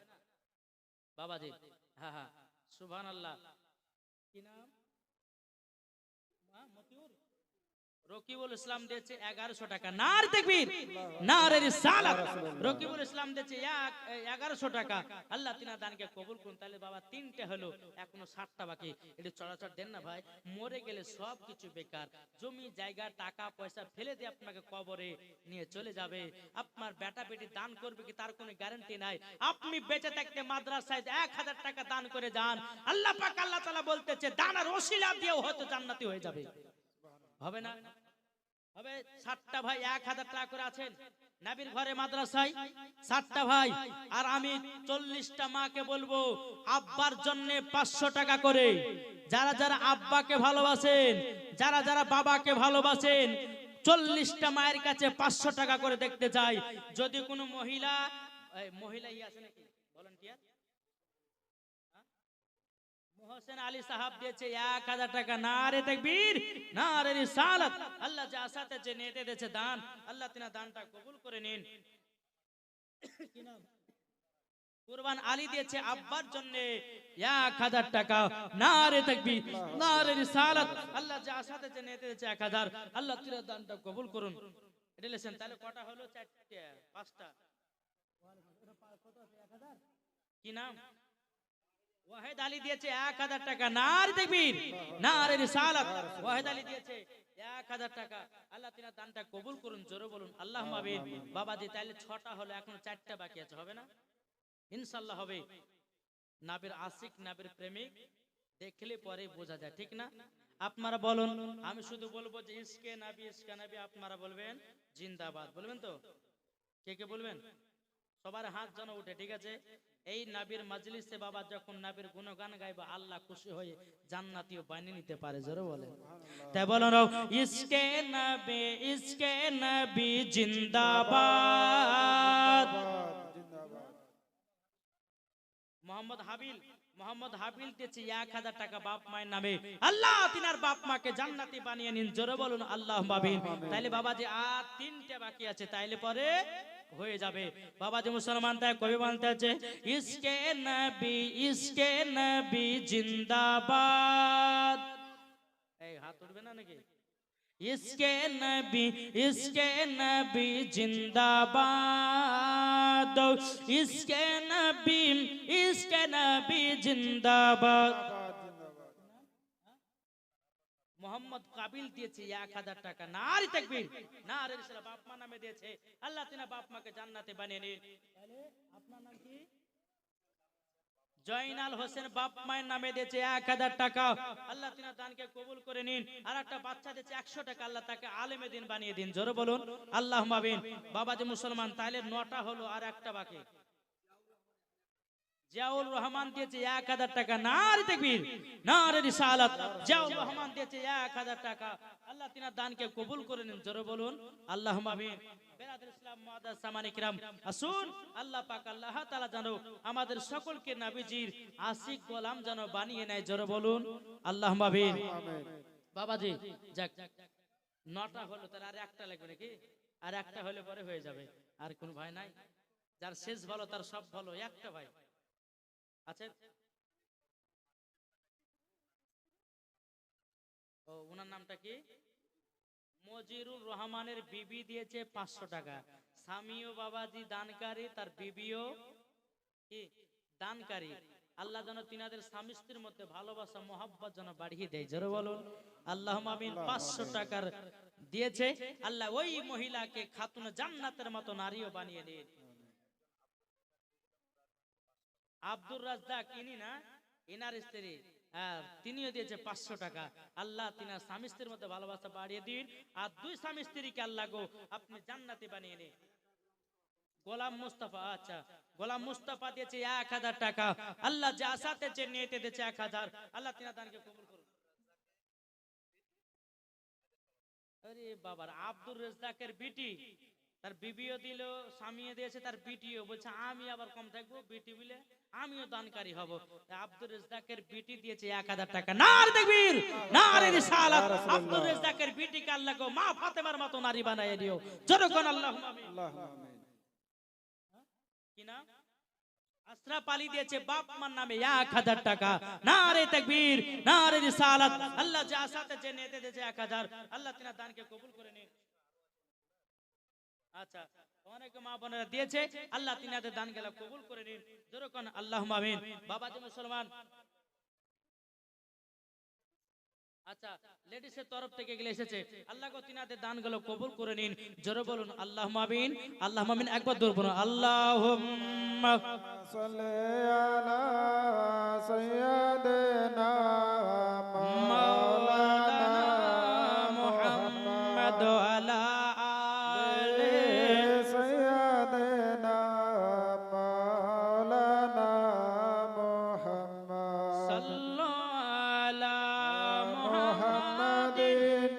বাবাজি? হ্যাঁ হ্যাঁ, সুবহানাল্লাহ। কি নাম? মতিউর রকিবুল ইসলাম দিয়েছে 1100 টাকা। নারে তাকবীর, নারে রিসালাত। রকিবুল ইসলাম দিয়েছে 1100 টাকা। আল্লাহ তিনার দানকে কবুল করুন। তাহলে বাবা 3টে হলো, এখনো 60টা বাকি। এটা চলাচল দেন না ভাই, মরে গেলে সব কিছু বেকার। জমি জায়গা টাকা পয়সা ফেলে দিয়ে আপনাকে কবরে নিয়ে চলে যাবে। আপনার বেটা বেটি দান করবে কি তার কোনো গ্যারান্টি নাই। আপনি বেঁচে থাকতে মাদ্রাসায় 1000 টাকা দান করে যান, আল্লাহ পাক আল্লাহ তাআলা বলতেছে দানের ওসিলা দিয়েও হয়তো জান্নাতি হয়ে যাবে। হবে না? হবে। 60টা ভাই 1000 টাকা করে আছেন নবীর ঘরে মাদ্রাসায়, 60টা ভাই। আর আমি 40টা মাকে বলবো আব্বার জন্য 500 টাকা করে। যারা যারা আব্বাকে ভালোবাসেন, যারা যারা বাবাকে ভালোবাসেন, 40টা মায়ের কাছে 500 টাকা করে দেখতে চাই। যদি কোনো মহিলা আছে নাকি ভলান্টিয়ার? মোহসেন আলী সাহাব দিয়েছে 1000 টাকা। নারে তাকবীর, নারে রিসালাত। আল্লাহ যা সাথে যে নেতে দিয়েছে দান, আল্লাহ তিনা দানটা কবুল করে নিন। কি নাম? কুরবান আলী দিয়েছে আব্বার জন্য 1000 টাকা। নারে তাকবীর, নারে রিসালাত। আল্লাহ যা সাথে যে নেতে দিয়েছে 1000, আল্লাহ তিনা দানটা কবুল করুন। এটা লেছেন। তাহলে কটা হলো? 4টে, 5টা। কি নাম? ওয়াহিদ আলী দিয়েছে 1000 টাকা। নারে তাকবীর, নারে রিসালাত। ওয়াহিদ আলী দিয়েছে 1000 টাকা। আল্লাহ তিনার দানটা কবুল করুন। জোরে বলুন আল্লাহুম্মা আমিন। বাবাজি তাহলে 6টা হলো, এখন 4টা বাকি আছে। হবে না? ইনশাআল্লাহ হবে। নবীর আশিক, নবীর প্রেমিক দেখলে পরে বোঝা যায়, ঠিক না? আপনারা বলুন, আমি শুধু বলবো যে ইশকে নবী, ইশকে নবী। আপনারা বলবেন জিন্দাবাদ। বলবেন তো? কে কে বলবেন? সবার হাত যেন উঠে, ঠিক আছে? এই নবীর মজলিসে বাবা যখন নবীর গুণগান গাইবা, আল্লাহ খুশি হয়ে জান্নাতীও বানিয়ে নিতে পারে। জোরে বলে তাই বলো না, ইশকে নবী জিন্দাবাদ। মোহাম্মদ হাবিল দিয়েছে 1000 টাকা বাপ মায়ের নামে। আল্লাহ তিনার বাপ মাকে জান্নাতি বানিয়ে নিন। জোরে বলুন আল্লাহুম্মা আমিন। তাইলে বাবাজি আর 3টে বাকি আছে, তাইলে পরে হয়ে যাবে। বাবাজি মুসলমান তাই কবি বলতে আছে ইশকে নবী জিন্দাবাদ। এই হাত উঠবে না নাকি? ইশকে নবী জিন্দাবাদ, ইশকে নবী জিন্দাবাদ। মোহাম্মদ কাবিল দিয়েছে 1000 টাকা। নারে তাকবীর, নারে রিসালাত। বাপ মা নামে দিয়েছে, আল্লাহ তিনা বাপ মাকে জান্নাতে বানিয়ে নিন। তাহলে আপনার নাম কি? জয়নাল হোসেন বাপ মায়ের নামে দিয়েছে 1000 টাকা। আল্লাহ তিনা দানকে কবুল করে নিন। আর একটা বাচ্চা দিয়েছে 100 টাকা। আল্লাহ তাকে আলেমে দিন বানিয়ে দিন। জোরে বলুন আল্লাহুম্মা আমিন। বাবাজি মুসলমান তাইলে 9টা হলো, আর একটা বাকি। জিয়াউল রহমান দিয়েছে 1000 টাকা। নারে তাকবীর, নারে রিসালাত। জিয়াউল রহমান দিয়েছে 1000 টাকা। আল্লাহ তিনার দানকে কবুল করে নিন। জোরে বলুন আল্লাহুম্মা আমিন। বেরাদর ইসলাম মুআদ্দাস সামানি কিরাম, আসুন আল্লাহ পাক আল্লাহ তাআলা জানো আমাদের সকলকে নবীজির আশিক গোলাম জানো বানিয়ে নেয়। জোরে বলুন আল্লাহুম্মা আমিন। বাবাজি যাক 9টা হলো, তার আর একটা লাগবে নাকি? আর একটা হলে পরে হয়ে যাবে। আর কোন ভাই নাই? যার শেষ ভালো তার সব ভালো। একটা ভাই আছে? ও, ওনার নামটা কি? মজিরুর রহমানের বিবি দিয়েছে 500 টাকা। স্বামীও বাবাজি দানকারী, তার বিবিও কি দানকারী। আল্লাহ যেন তিনাদের স্বামী স্ত্রীর মধ্যে ভালোবাসা মহব্বত যেন বাড়িয়ে দেয়। জোরে বলুন আল্লাহুম্মা আমিন। 500 টাকার দিয়েছে। আল্লাহ ওই মহিলাকে খাতুন জান্নাতের মতো নারীও বানিয়ে দিন। আব্দুর রাজ্জাক ইনি না, ইনার স্ত্রী, তিনিও দিয়েছে 500 টাকা। আল্লাহ তিনার স্বামী স্ত্রীর মধ্যে ভালোবাসা বাড়িয়ে দিন। আর 2 স্বামী স্ত্রীকে আল্লাহ গো আপনি জান্নাতি বানিয়ে নিন। গোলাম মুস্তাফা, আচ্ছা গোলাম মুস্তাফা দিয়েছে 1000 টাকা। আল্লাহ যা সাথে যে নিয়েতে দিয়েছে 1000, আল্লাহ তিনার দানকে কবুল করুন। আরে বাবার আব্দুর রাজ্জাকের বিটি, তার বিবিও দিল, স্বামীও দিয়েছে, তার বিটিও বলছে আমি আবার কম থাকবো, বিটি বলে আমিও দানকারী হব। আব্দুর রাজ্জাকের বিটি দিয়েছে 1000 টাকা। নারে তাকবীর, নারে রিসালাত। আব্দুর রাজ্জাকের বিটিকে আল্লাহ গো মা ফাতেমার মতো নারী বানায় দিও। জোরে কোন আল্লাহুম্মা আমিন। কি নাম? আশরাফ আলী দিয়েছে বাপ মার নামে 1000 টাকা। নারে তাকবীর, নারে রিসালাত। আল্লাহ যা সাথে যে নেতে দিয়েছে 1000, আল্লাহ তিনার দানকে কবুল করে নিন। আচ্ছা, অনেক মা বোনেরা দিয়েছে, আল্লাহ তিনাদের দান গেলা কবুল করে নিন। যেরকম আল্লাহুম্মা আমিন। বাবাজি মুসলমান, আচ্ছা লেডিসের তরফ থেকে গেলে এসেছে, আল্লাহ গো তিনাদের দানগুলো কবুল করে নিন। জোরে বলুন আল্লাহুম্মা আমিন, আল্লাহুম্মা আমিন। একবার দূর বলুন আল্লাহুম্মা সাল্লি আলা সাইয়্যিদিনা মাওলানা মাওলানা মুহাম্মদ আলা আলে সাইয়্যিদিনা মাওলানা মুহাম্মদ সাল্লু আলা মুহাম্মাদিন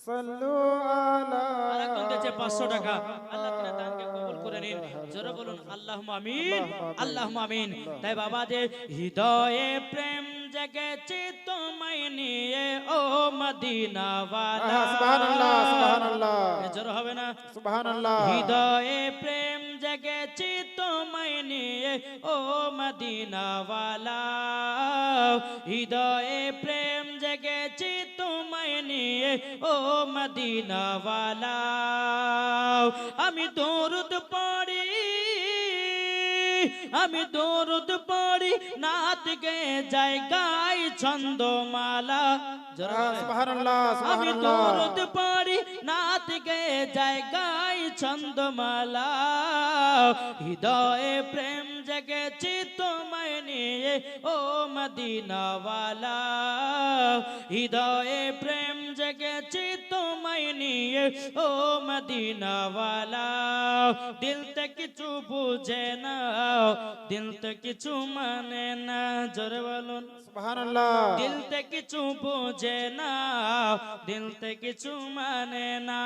সাল্লু আলা আরেকজন দিয়েছে 500 টাকা। আল্লাহ তিনার দানকে কবুল করে নিন। জোরে বলুন আল্লাহুম্মা আমিন, আল্লাহুম্মা আমিন। তাই বাবা যে হৃদয়ে প্রেম জেগেছে তোমায় নিয়ে ও মদিনা ওয়ালা। সুবহানাল্লাহ সুবহানাল্লাহ জোরে হবে না? সুবহানাল্লাহ হৃদয়ে প্রেম জেগেছে তোমায় নিয়ে ও মদিনা ওয়ালা। হৃদয়ে প্রেম জেগেছে তোমায় নিয়ে ও মদিনা ওয়ালা। আমি দরুদ পড়ি, আমি দরুদ পড়ি, নাত গে যাই গাই ছন্দমালা। জোরে বলেন। সুবহানাল্লাহ আমি সুবহানাল্লাহ দরুদ পড়ি, নাত গে যাই গাই ছন্দমালা। হৃদয়ে প্রেম জেগেছে তোমায় নিয়ে ও মদিনা ওয়ালা। হৃদয়ে প্রেম জেগেছে তোমায় নিয়ে ও মদিনা ওয়ালা। দিল তে কিছু বুঝে না, দিল তে কিছু মানে না। জোরে বলুন সুবহানাল্লাহ দিল তে কিছু বুঝে না, দিল তে কিছু মানে না।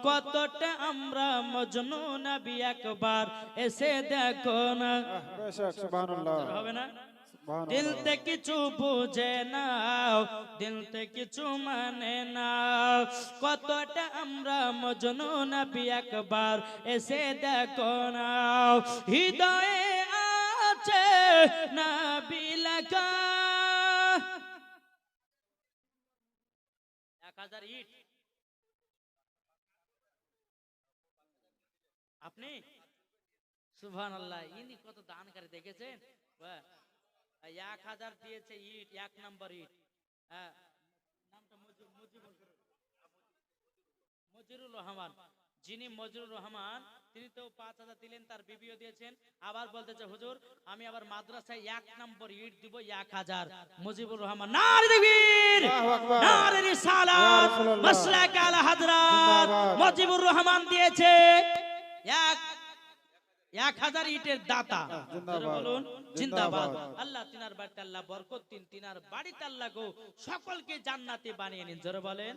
কতটা আমরা মজনু, নবী একবার এসে দেখো না। বেশক সুবহানাল্লাহ হবে না? সুবহানাল্লাহ দিল তে কিছু বুঝে না, দিল তে কিছু মানে না। কতটা আমরা মজনু, নবী একবার এসে দেখো না। হৃদয়ে আছে নবী লেখা 1000 ইট। আপনি সুবহানাল্লাহ, ইনি কত দানকারী দেখেছেন? বাহ, 1000 দিয়েছে ইট, 1 নাম্বার ইট। হ্যাঁ, নামটা মজিরুর রহমান। যিনি মজিরুর রহমান, তিনি তো 5000 দিলেন, তার বিবিও দিয়েছেন। আবার বলতেছে হুজুর আমি আবার মাদ্রাসায় 1 নম্বর ইট দিব 1000। মুজিবুর রহমান, নারে তাকবীর, আল্লাহু আকবার, নারে ইয়া রিসালাত, রাসূলুল্লাহ, মাসলাক আলা হযরত জিন্দাবাদ। মুজিবুর রহমান দিয়েছে 1000 ইটের দাতা। জিন্দাবাদ, জোরে বলুন জিন্দাবাদ। জিন্দাবাদ। আল্লাহ তিনার বাড়িতে আল্লাহ বরকত দিন, তিনার বাড়িতে আল্লাহ গো সকলকে জান্নাতি বানিয়ে নিন। জোরে বলেন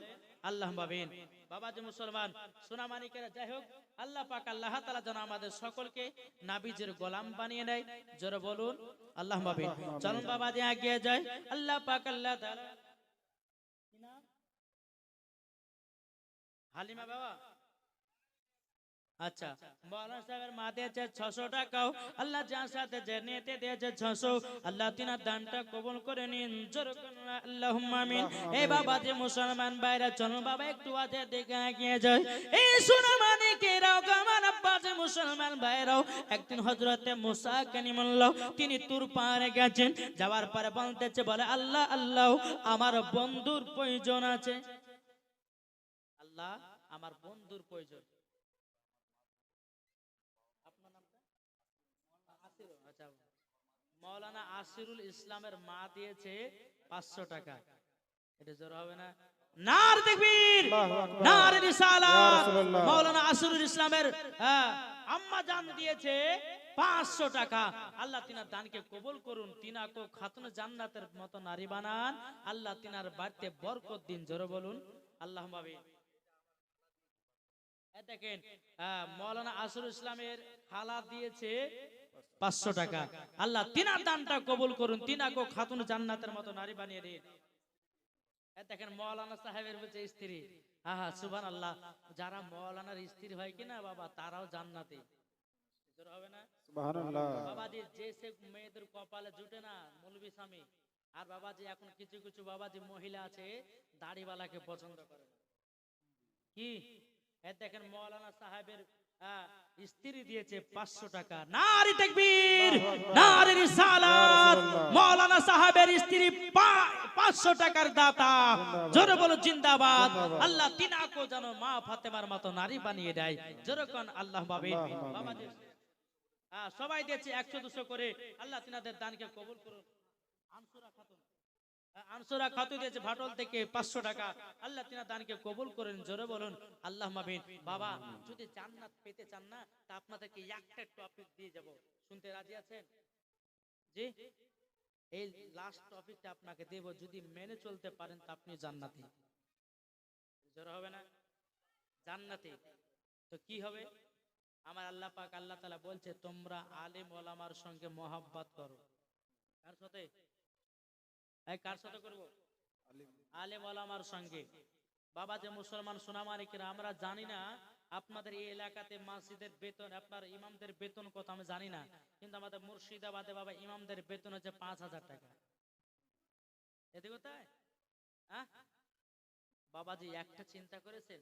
আল্লাহুম্মা আমিন। বাবা যে মুসলমান সোনামানিকেরা, যাই হোক আল্লাহ পাক আল্লাহ তাআলা যেন আমাদের সকলকে নাবিজের গোলাম বানিয়ে নেয়। জোরে বলুন আল্লাহুম্মা আমিন। চলুন বাবা যে এগিয়ে যায়। আল্লাহ পাক আল্লাহ তাআলা, কি নাম? হালিমা বাবা। আচ্ছা, মৌলানা সাহেবের মা দিয়েছে 600 টাকাও। আল্লাহ যার সাথে যে নেতে দিয়েছে 600, আল্লাহ তিনার দানটা কবুল করে নিন। জোরে বলুন আল্লাহুম্মা আমিন। এই বাবা যে মুসলমান ভাইরা, চলুন বাবা একটু আজের দিকে এগিয়ে যায়। এই সোনামানিকেরাও, আমার আব্বা যে মুসলমান ভাইরাও, একদিন হযরতে মুসা কালিমুল্লাহ তিনি তুর পাহাড়ে গেছেন। যাওয়ার পরে বলতেছে, বলে আল্লাহ আল্লাহ আমার বন্ধুর প্রয়োজন আছে। আল্লাহ আমার বন্ধুর প্রয়োজন। মৌলানা আসিরুল ইসলামের মা দিয়েছে 500 টাকা। এটা জোর হবে না? নারে তাকবীর, আল্লাহু আকবার, নারে ইয়া রিসালাত। রাসূলুল্লাহ। মৌলানা আসিরুল ইসলামের আম্মা জান দিয়েছে 500 টাকা। আল্লাহ তিনার দানকে কবুল করুন, তিনাকে খাতুনে জান্নাতের মতো নারী বানান। আল্লাহ তিনার বাড়িতে বরকত দিন। জোরে বলুন আল্লাহুম্মা আমিন। দেখেন মৌলানা আসিরুল ইসলামের খালা দিয়েছে 500 টাকা। আল্লাহ তিনার দানটা কবুল করুন, তিনাকে খাতুন জান্নাতের মতো নারী বানিয়ে দিন। দেখেন মৌলানা সাহেবের বলছে স্ত্রী, আহা সুবহানাল্লাহ, যারা মৌলানার স্ত্রী হয় কিনা বাবা, তারাও জান্নাতি। জোর হবে না? সুবহানাল্লাহ বাবাজি যে সে মেয়েদের কপালে জুটে না মৌলবী স্বামী। আর বাবাজি এখন কিছু কিছু বাবাজি মহিলা আছে দাড়িওয়ালাকে পছন্দ করে না। কি এ দেখেন মৌলানা সাহেবের স্ত্রী দিয়েছে 500 টাকা। নারী তাকবীর, নারী রিসালাত। মৌলানা সাহেবের স্ত্রী 500 টাকার দাতা। জোরে বলো জিন্দাবাদ। আল্লাহ তিনাকে যেন মা ফাতেমার মতো নারী বানিয়ে দেয়। জোরে কোন আল্লাহ আমিন। বাবাজি সবাই দিয়েছে 100-200 করে। আল্লাহ তিনাদের দানকে কবুল করুন। আনসুরা খাতু দিয়েছে ভাটল থেকে 500 টাকা। আল্লাহ তিনার দানকে কবুল করেন। জোরে বলুন আল্লাহ আমিন। বাবা যদি জান্নাত পেতে চান না তা আপনাদেরকে একটা টপিক দিয়ে যাব, শুনতে রাজি আছেন? জি, এই লাস্ট টপিকটা আপনাকে দেব, যদি মেনে চলতে পারেন তা আপনি জান্নাতি। জোরে হবে না? জান্নাতি। তো কি হবে? আমার আল্লাহ পাক আল্লাহ তাআলা বলছে তোমরা আলেম ওলামার সঙ্গে মহব্বত করো। কার সাথে? কার সাথে করবো? আলেম ওলামার সঙ্গে। বাবা যে মুসলমান সোনামানিকেরা, আমরা জানি না আপনাদের এই এলাকাতে মসজিদের বেতন, আপনার ইমামদের বেতন কত আমি জানি না, কিন্তু আমাদের মুর্শিদাবাদে বাবা ইমামদের বেতন হচ্ছে 5,000 টাকা। এতে কোথায় বাবাজি একটা চিন্তা করেছেন?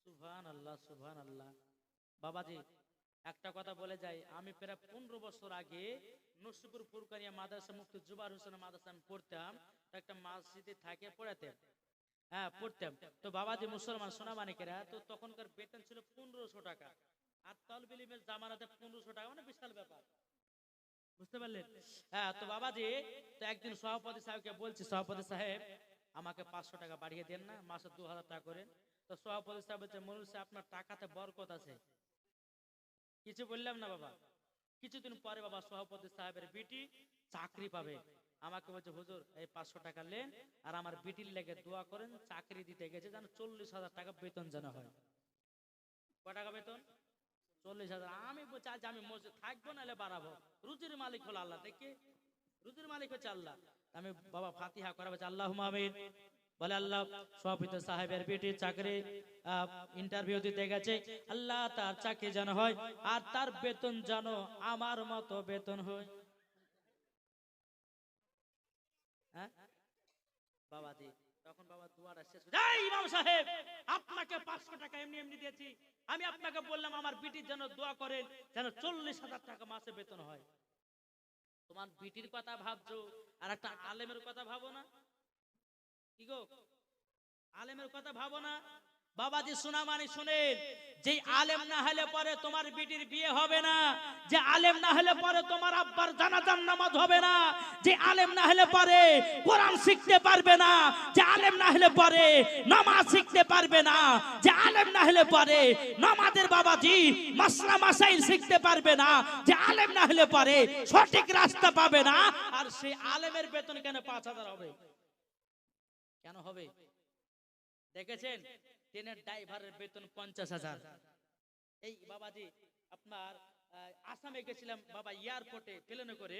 সুবহানাল্লাহ সুবহানাল্লাহ। বাবাজি একটা কথা বলে যাই, আমি প্রায় 15 বছর আগে নসিপুর ফুরকানিয়া মাদ্রাসা মুফতি জুবাইর হোসেন মাদ্রাসা আমি পড়তাম। তো একটা মসজিদে থাকে পড়াতাম, পড়তাম। তো বাবাজি মুসলমান সোনামানিকেরা, তো তখনকার বেতন ছিল 1500 টাকা। আর তালবে ইলমের জামানাতে 1500 টাকা মানে বিশাল ব্যাপার, বুঝতে পারলেন? তো বাবাজি তো একদিন সভাপতি সাহেবকে বলছি, সভাপতি সাহেব আমাকে 500 টাকা বাড়িয়ে দেন না, মাসে 2000 টাকা করেন। তো সভাপতি সাহেব বলছে মনুষ্য আপনার টাকাতে বরকত আছে। কিছু বললাম না বাবা। কিছুদিন পরে বাবা সভাপতি সাহেবের বিটি চাকরি পাবে। আমাকে বলছে হুজুর এই 500 টাকা নেন আর আমার বিটির লেগে দোয়া করেন, চাকরি দিতে গেছে যেন 40,000 টাকা বেতন যেন হয়। কয় টাকা বেতন? 40,000। আমি বলছি আজ আমি মসজিদ থাকবো নাহলে বাড়াবো। রুজির মালিক হলো আল্লাহ, দেখে রুজির মালিক হচ্ছে আল্লাহ। আমি বাবা ফাতিহা করা বলছি আল্লাহুম্মা আমিন। বলে আল্লাহ সভাপতি সাহেবের বেটি চাকরি ইন্টারভিউ দিতে গেছে, আল্লাহ তার চাকরি যেন হয় আর তার বেতন যেন আমার মতো বেতন হয়। বাবাজি তখন বাবা দুয়ারা শেষ, ইমাম সাহেব আপনাকে 500 টাকা এমনি এমনি দিয়েছি, আমি আপনাকে বললাম আমার বিটির জন্য দোয়া করেন যেন 40,000 টাকা মাসে বেতন হয়। তোমার বিটির কথা ভাবছো আর একটা আলেমের কথা ভাবো না? কি গো, আলেমের কথা ভাবো না? বাবাজি সোনামানি শুনেন, যে আলেম না হলে পরে তোমার বিটির বিয়ে হবে না, যে আলেম না হলে পরে তোমার আব্বার জানাজার নামাজ হবে না, যে আলেম না হলে পরে কোরআন শিখতে পারবে না, যে আলেম না হলে পরে নামাজ শিখতে পারবে না, যে আলেম না হলে পরে নামাজের বাবাজি মাসলা মাসাইল শিখতে পারবে না, যে আলেম না হলে পরে সঠিক রাস্তা পাবে না। আর সেই আলেমের বেতন কেন 5,000 হবে? কেন হবে? দেখেছেন ট্রেনের ড্রাইভারের বেতন 50,000। এই বাবাজি আপনার আসামে গেছিলাম বাবা এয়ারপোর্টে প্লেনে করে।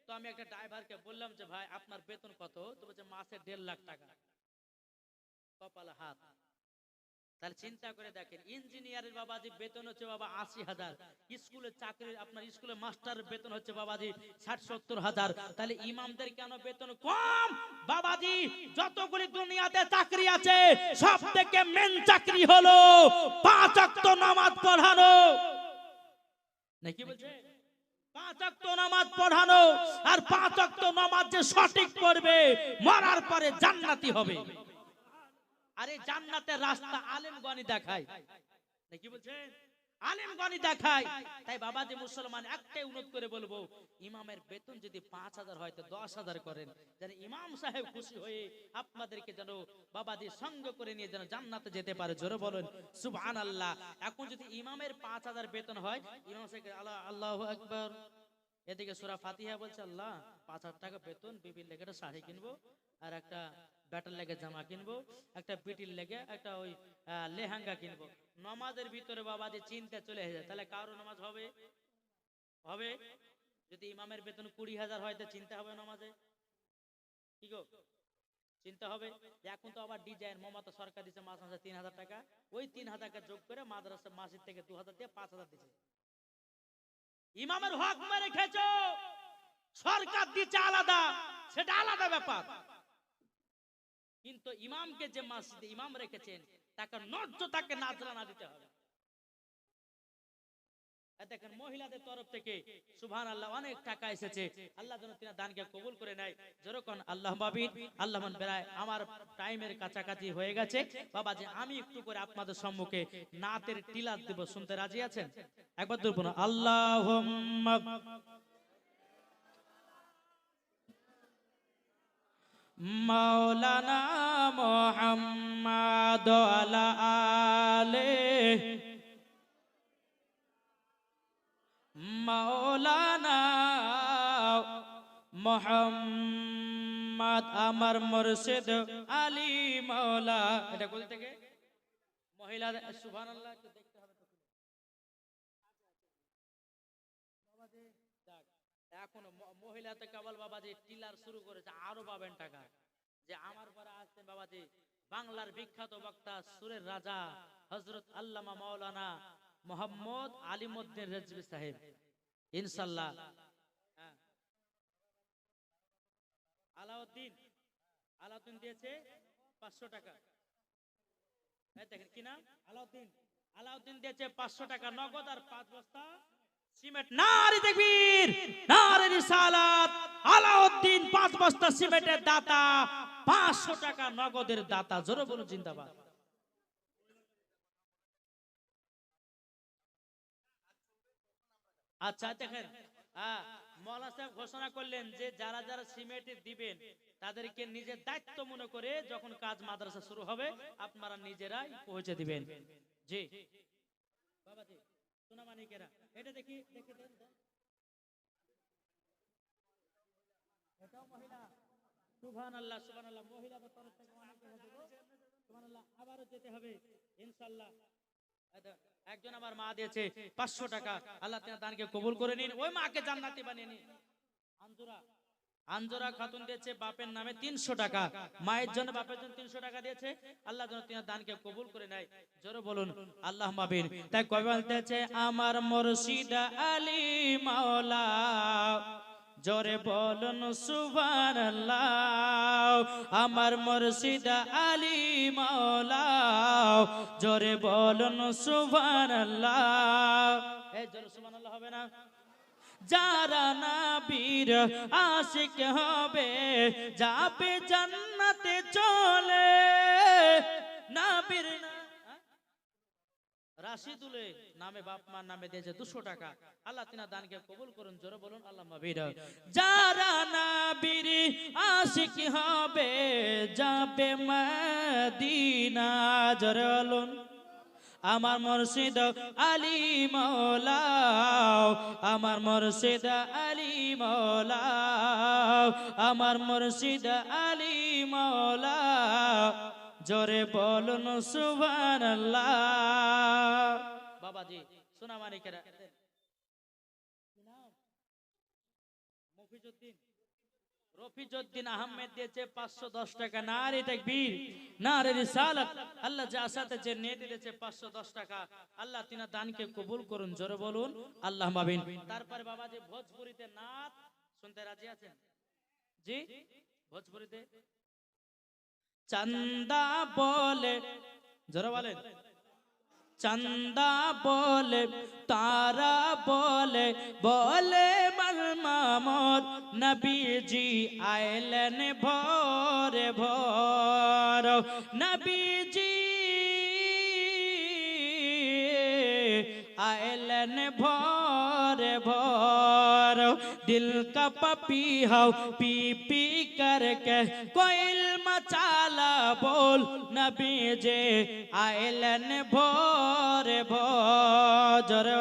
তো আমি একটা ড্রাইভারকে বললাম যে ভাই আপনার বেতন কত? তো বলছে মাসে 1.5 লাখ টাকা। কপালে হাত। তাহলে চিন্তা করে দেখেন, ইঞ্জিনিয়ারের বাবাজি বেতন হচ্ছে বাবা 80,000। স্কুলে চাকরি আপনার স্কুলে মাস্টারের বেতন হচ্ছে বাবাজি 60-70,000। তাহলে ইমামদের কেন বেতন কম? বাবাজি যতগুলি দুনিয়াতে চাকরি আছে সব থেকে মেন চাকরি হলো 5 ওয়াক্ত নামাজ পড়ানো। নাকি বলছে? 5 ওয়াক্ত নামাজ পড়ানো। আর 5 ওয়াক্ত নামাজ যে সঠিক পড়বে মরার পরে জান্নাতি হবে। আরে জান্নাতের রাস্তা আলেমগণই দেখায়, নাকি বলছেন? আলেমগণই দেখায়। তাই বাবাজি মুসলমান একটাই অনুরোধ করে বলবো, ইমামের বেতন যদি 5,000 হয় তো 10,000 করেন, যেন ইমাম সাহেব খুশি হয়ে আপনাদেরকে যেন বাবাজি সঙ্গ করে নিয়ে যেন জান্নাতে যেতে পারে। জোরে বলেন সুবহানাল্লাহ। এখন যদি ইমামের 5,000 বেতন হয়, ইমাম সাহেব আল্লাহু আকবার, এদিকে সূরা ফাতিহা বলছে আল্লাহ 5,000 টাকা বেতন, বিবির লেগে একটা শাড়ি কিনবো আর একটা ব্যাটার লেগে জামা কিনবো, একটা বিটির লেগে একটা ওই লেহেঙ্গা কিনবো। নামাজের ভিতরে বাবা যে চিন্তা চলে যায়, তাহলে কারো নামাজ হবে? হবে? যদি ইমামের বেতন 20,000 হয় তো চিন্তা হবে নামাজে? কি গো, চিন্তা হবে? এখন তো আবার ডিজাইন মমতা সরকার দিচ্ছে মাস মাসে 3,000 টাকা, ওই 3,000 টাকা যোগ করে মাদ্রাসা মাসিক থেকে 2,000 দিয়ে 5,000 দিচ্ছে। ইমামের হক মেরে খেয়েছো, সরকার দিচ্ছে আলাদা, সেটা আলাদা ব্যাপার। কিন্তু ইমামকে যে মসজিদে ইমাম রেখেছেন তাকে ন্যায্য তাকে নাজরানা দিতে হবে। দেখেন মহিলাদের তরফ থেকে সুবহানাল্লাহ অনেক টাকা এসেছে, আল্লাহ যেন তিনার দানকে কবুল করে নেয়। যেরকম আল্লাহ মাবিন আল্লাহ বেরায় আমার টাইমের কাছাকাছি হয়ে গেছে বাবাজি, আমি একটু করে আপনাদের সম্মুখে নাতের টিলাত দেব, শুনতে রাজি আছেন? একবার দূর বলুন আল্লাহুম্মা মাওলানা মুহাম্মাদ আলা আলিহি মাওলানা মুহাম্মদ আমার মুর্শিদ আলী মাওলা। এটা কোথা থেকে? মহিলা। সুবহানাল্লাহ, একটু দেখতে হবে তো। বাবাজি যাক, এখন মহিলাতে কেবল বাবাজি টিলার শুরু করেছে, আরো পাবেন টাকা। যে আমার পরে আসছেন বাবাজি বাংলার বিখ্যাত বক্তা সুরের রাজা হযরত আল্লামা মাওলানা মোহাম্মদ আলিমউদ্দিন রেজভী সাহেব, ইনশাআল্লাহ। আলাউদ্দিন দিয়েছে 500 টাকা। এই দেখেন কি নাম? আলাউদ্দিন দিয়েছে 500 টাকা নগদ আর 5 বস্তা সিমেন্ট। নারে তাকবীর, নারে রিসালাত। আলাউদ্দিন 5 বস্তা সিমেন্টের দাতা, 500 টাকা নগদের দাতা। জোরে বলুন জিন্দাবাদ। আচ্ছা দেখেন, মৌলানা সাহেব ঘোষণা করলেন যে যারা যারা সিমেন্ট দিবেন তাদেরকে নিজের দায়িত্ব মনে করে যখন কাজ মাদ্রাসা শুরু হবে আপনারা নিজেরাই পৌঁছে দিবেন। জি বাবাজি, সোনামানিকেরা এটা দেখি, দেখে দেন। এটাও মহিলা। সুবহানাল্লাহ, সুবহানাল্লাহ। মহিলাদের তরফ থেকে অনেক সুবহানাল্লাহ। আবারও যেতে হবে ইনশাআল্লাহ। একজন আমার মা দিয়েছে 500 টাকা, আল্লাহ তাআলা দানকে কবুল করে নিন, ওই মাকে জান্নাতি বানিয়ে নিন। আঞ্জুরা খাতুন দিয়েছে বাপের নামে 300 টাকা, মায়ের জন্য বাপের জন্য 300 টাকা দিয়েছে, আল্লাহ যেন তিনার দানকে কবুল করে নেয়। জোরে বলুন আল্লাহ মাবিন। তাই কবি বলতেছে আমার মুর্শিদ আলী মাওলা, জোরে বলুন সুবহানাল্লাহ। আমার মুর্শিদ আলী মাওলা, জোরে বলুন সুবহানাল্লাহ। এই জোরে সুবহানাল্লাহ হবে না? যারা নবীর আশিক হবে যাবে জান্নাতে চলে। নবীর রাশিদুলে নামে বাপ মার নামে দিয়েছে 200 টাকা, আল্লাহ তিনার দানকে কবুল করুন। জোরে বলুন আল্লাহ মাবির। যারা নবীর আশিক হবে যাবে মদিনা। জোরে বলুন আমার মুর্শিদ আলী মাওলা, আমার মুর্শিদ আলী মাওলা, আমার মুর্শিদ আলী মাওলা। জোরে বলুন সুবহানাল্লাহ। বাবাজি সোনামানিকেরা রফিজউদ্দিন আহমেদ দিয়েছে 510 টাকা। নারে তাকবীর, নারে রিসালাত। আল্লাহ যা সাথে যে নিয়ে দিয়েছে 510 টাকা, আল্লাহ তিনার দানকে কবুল করুন। জোরে বলুন আল্লাহ মাবিন। তারপরে বাবাজি ভোজপুরিতে নাত শুনতে রাজি আছেন? জি ভোজপুরিতে চন্দা বলে, জোরে বলেন চন্দা বলে, তারা বলে, বলে মামদ নবীজি আইলেন ভোরে ভোর। নবীজি আইলেন ভোরে भोर दिल का पपीहा पी पी करके कोयल मचाला बोल नबी जे आयलन भोर भोर।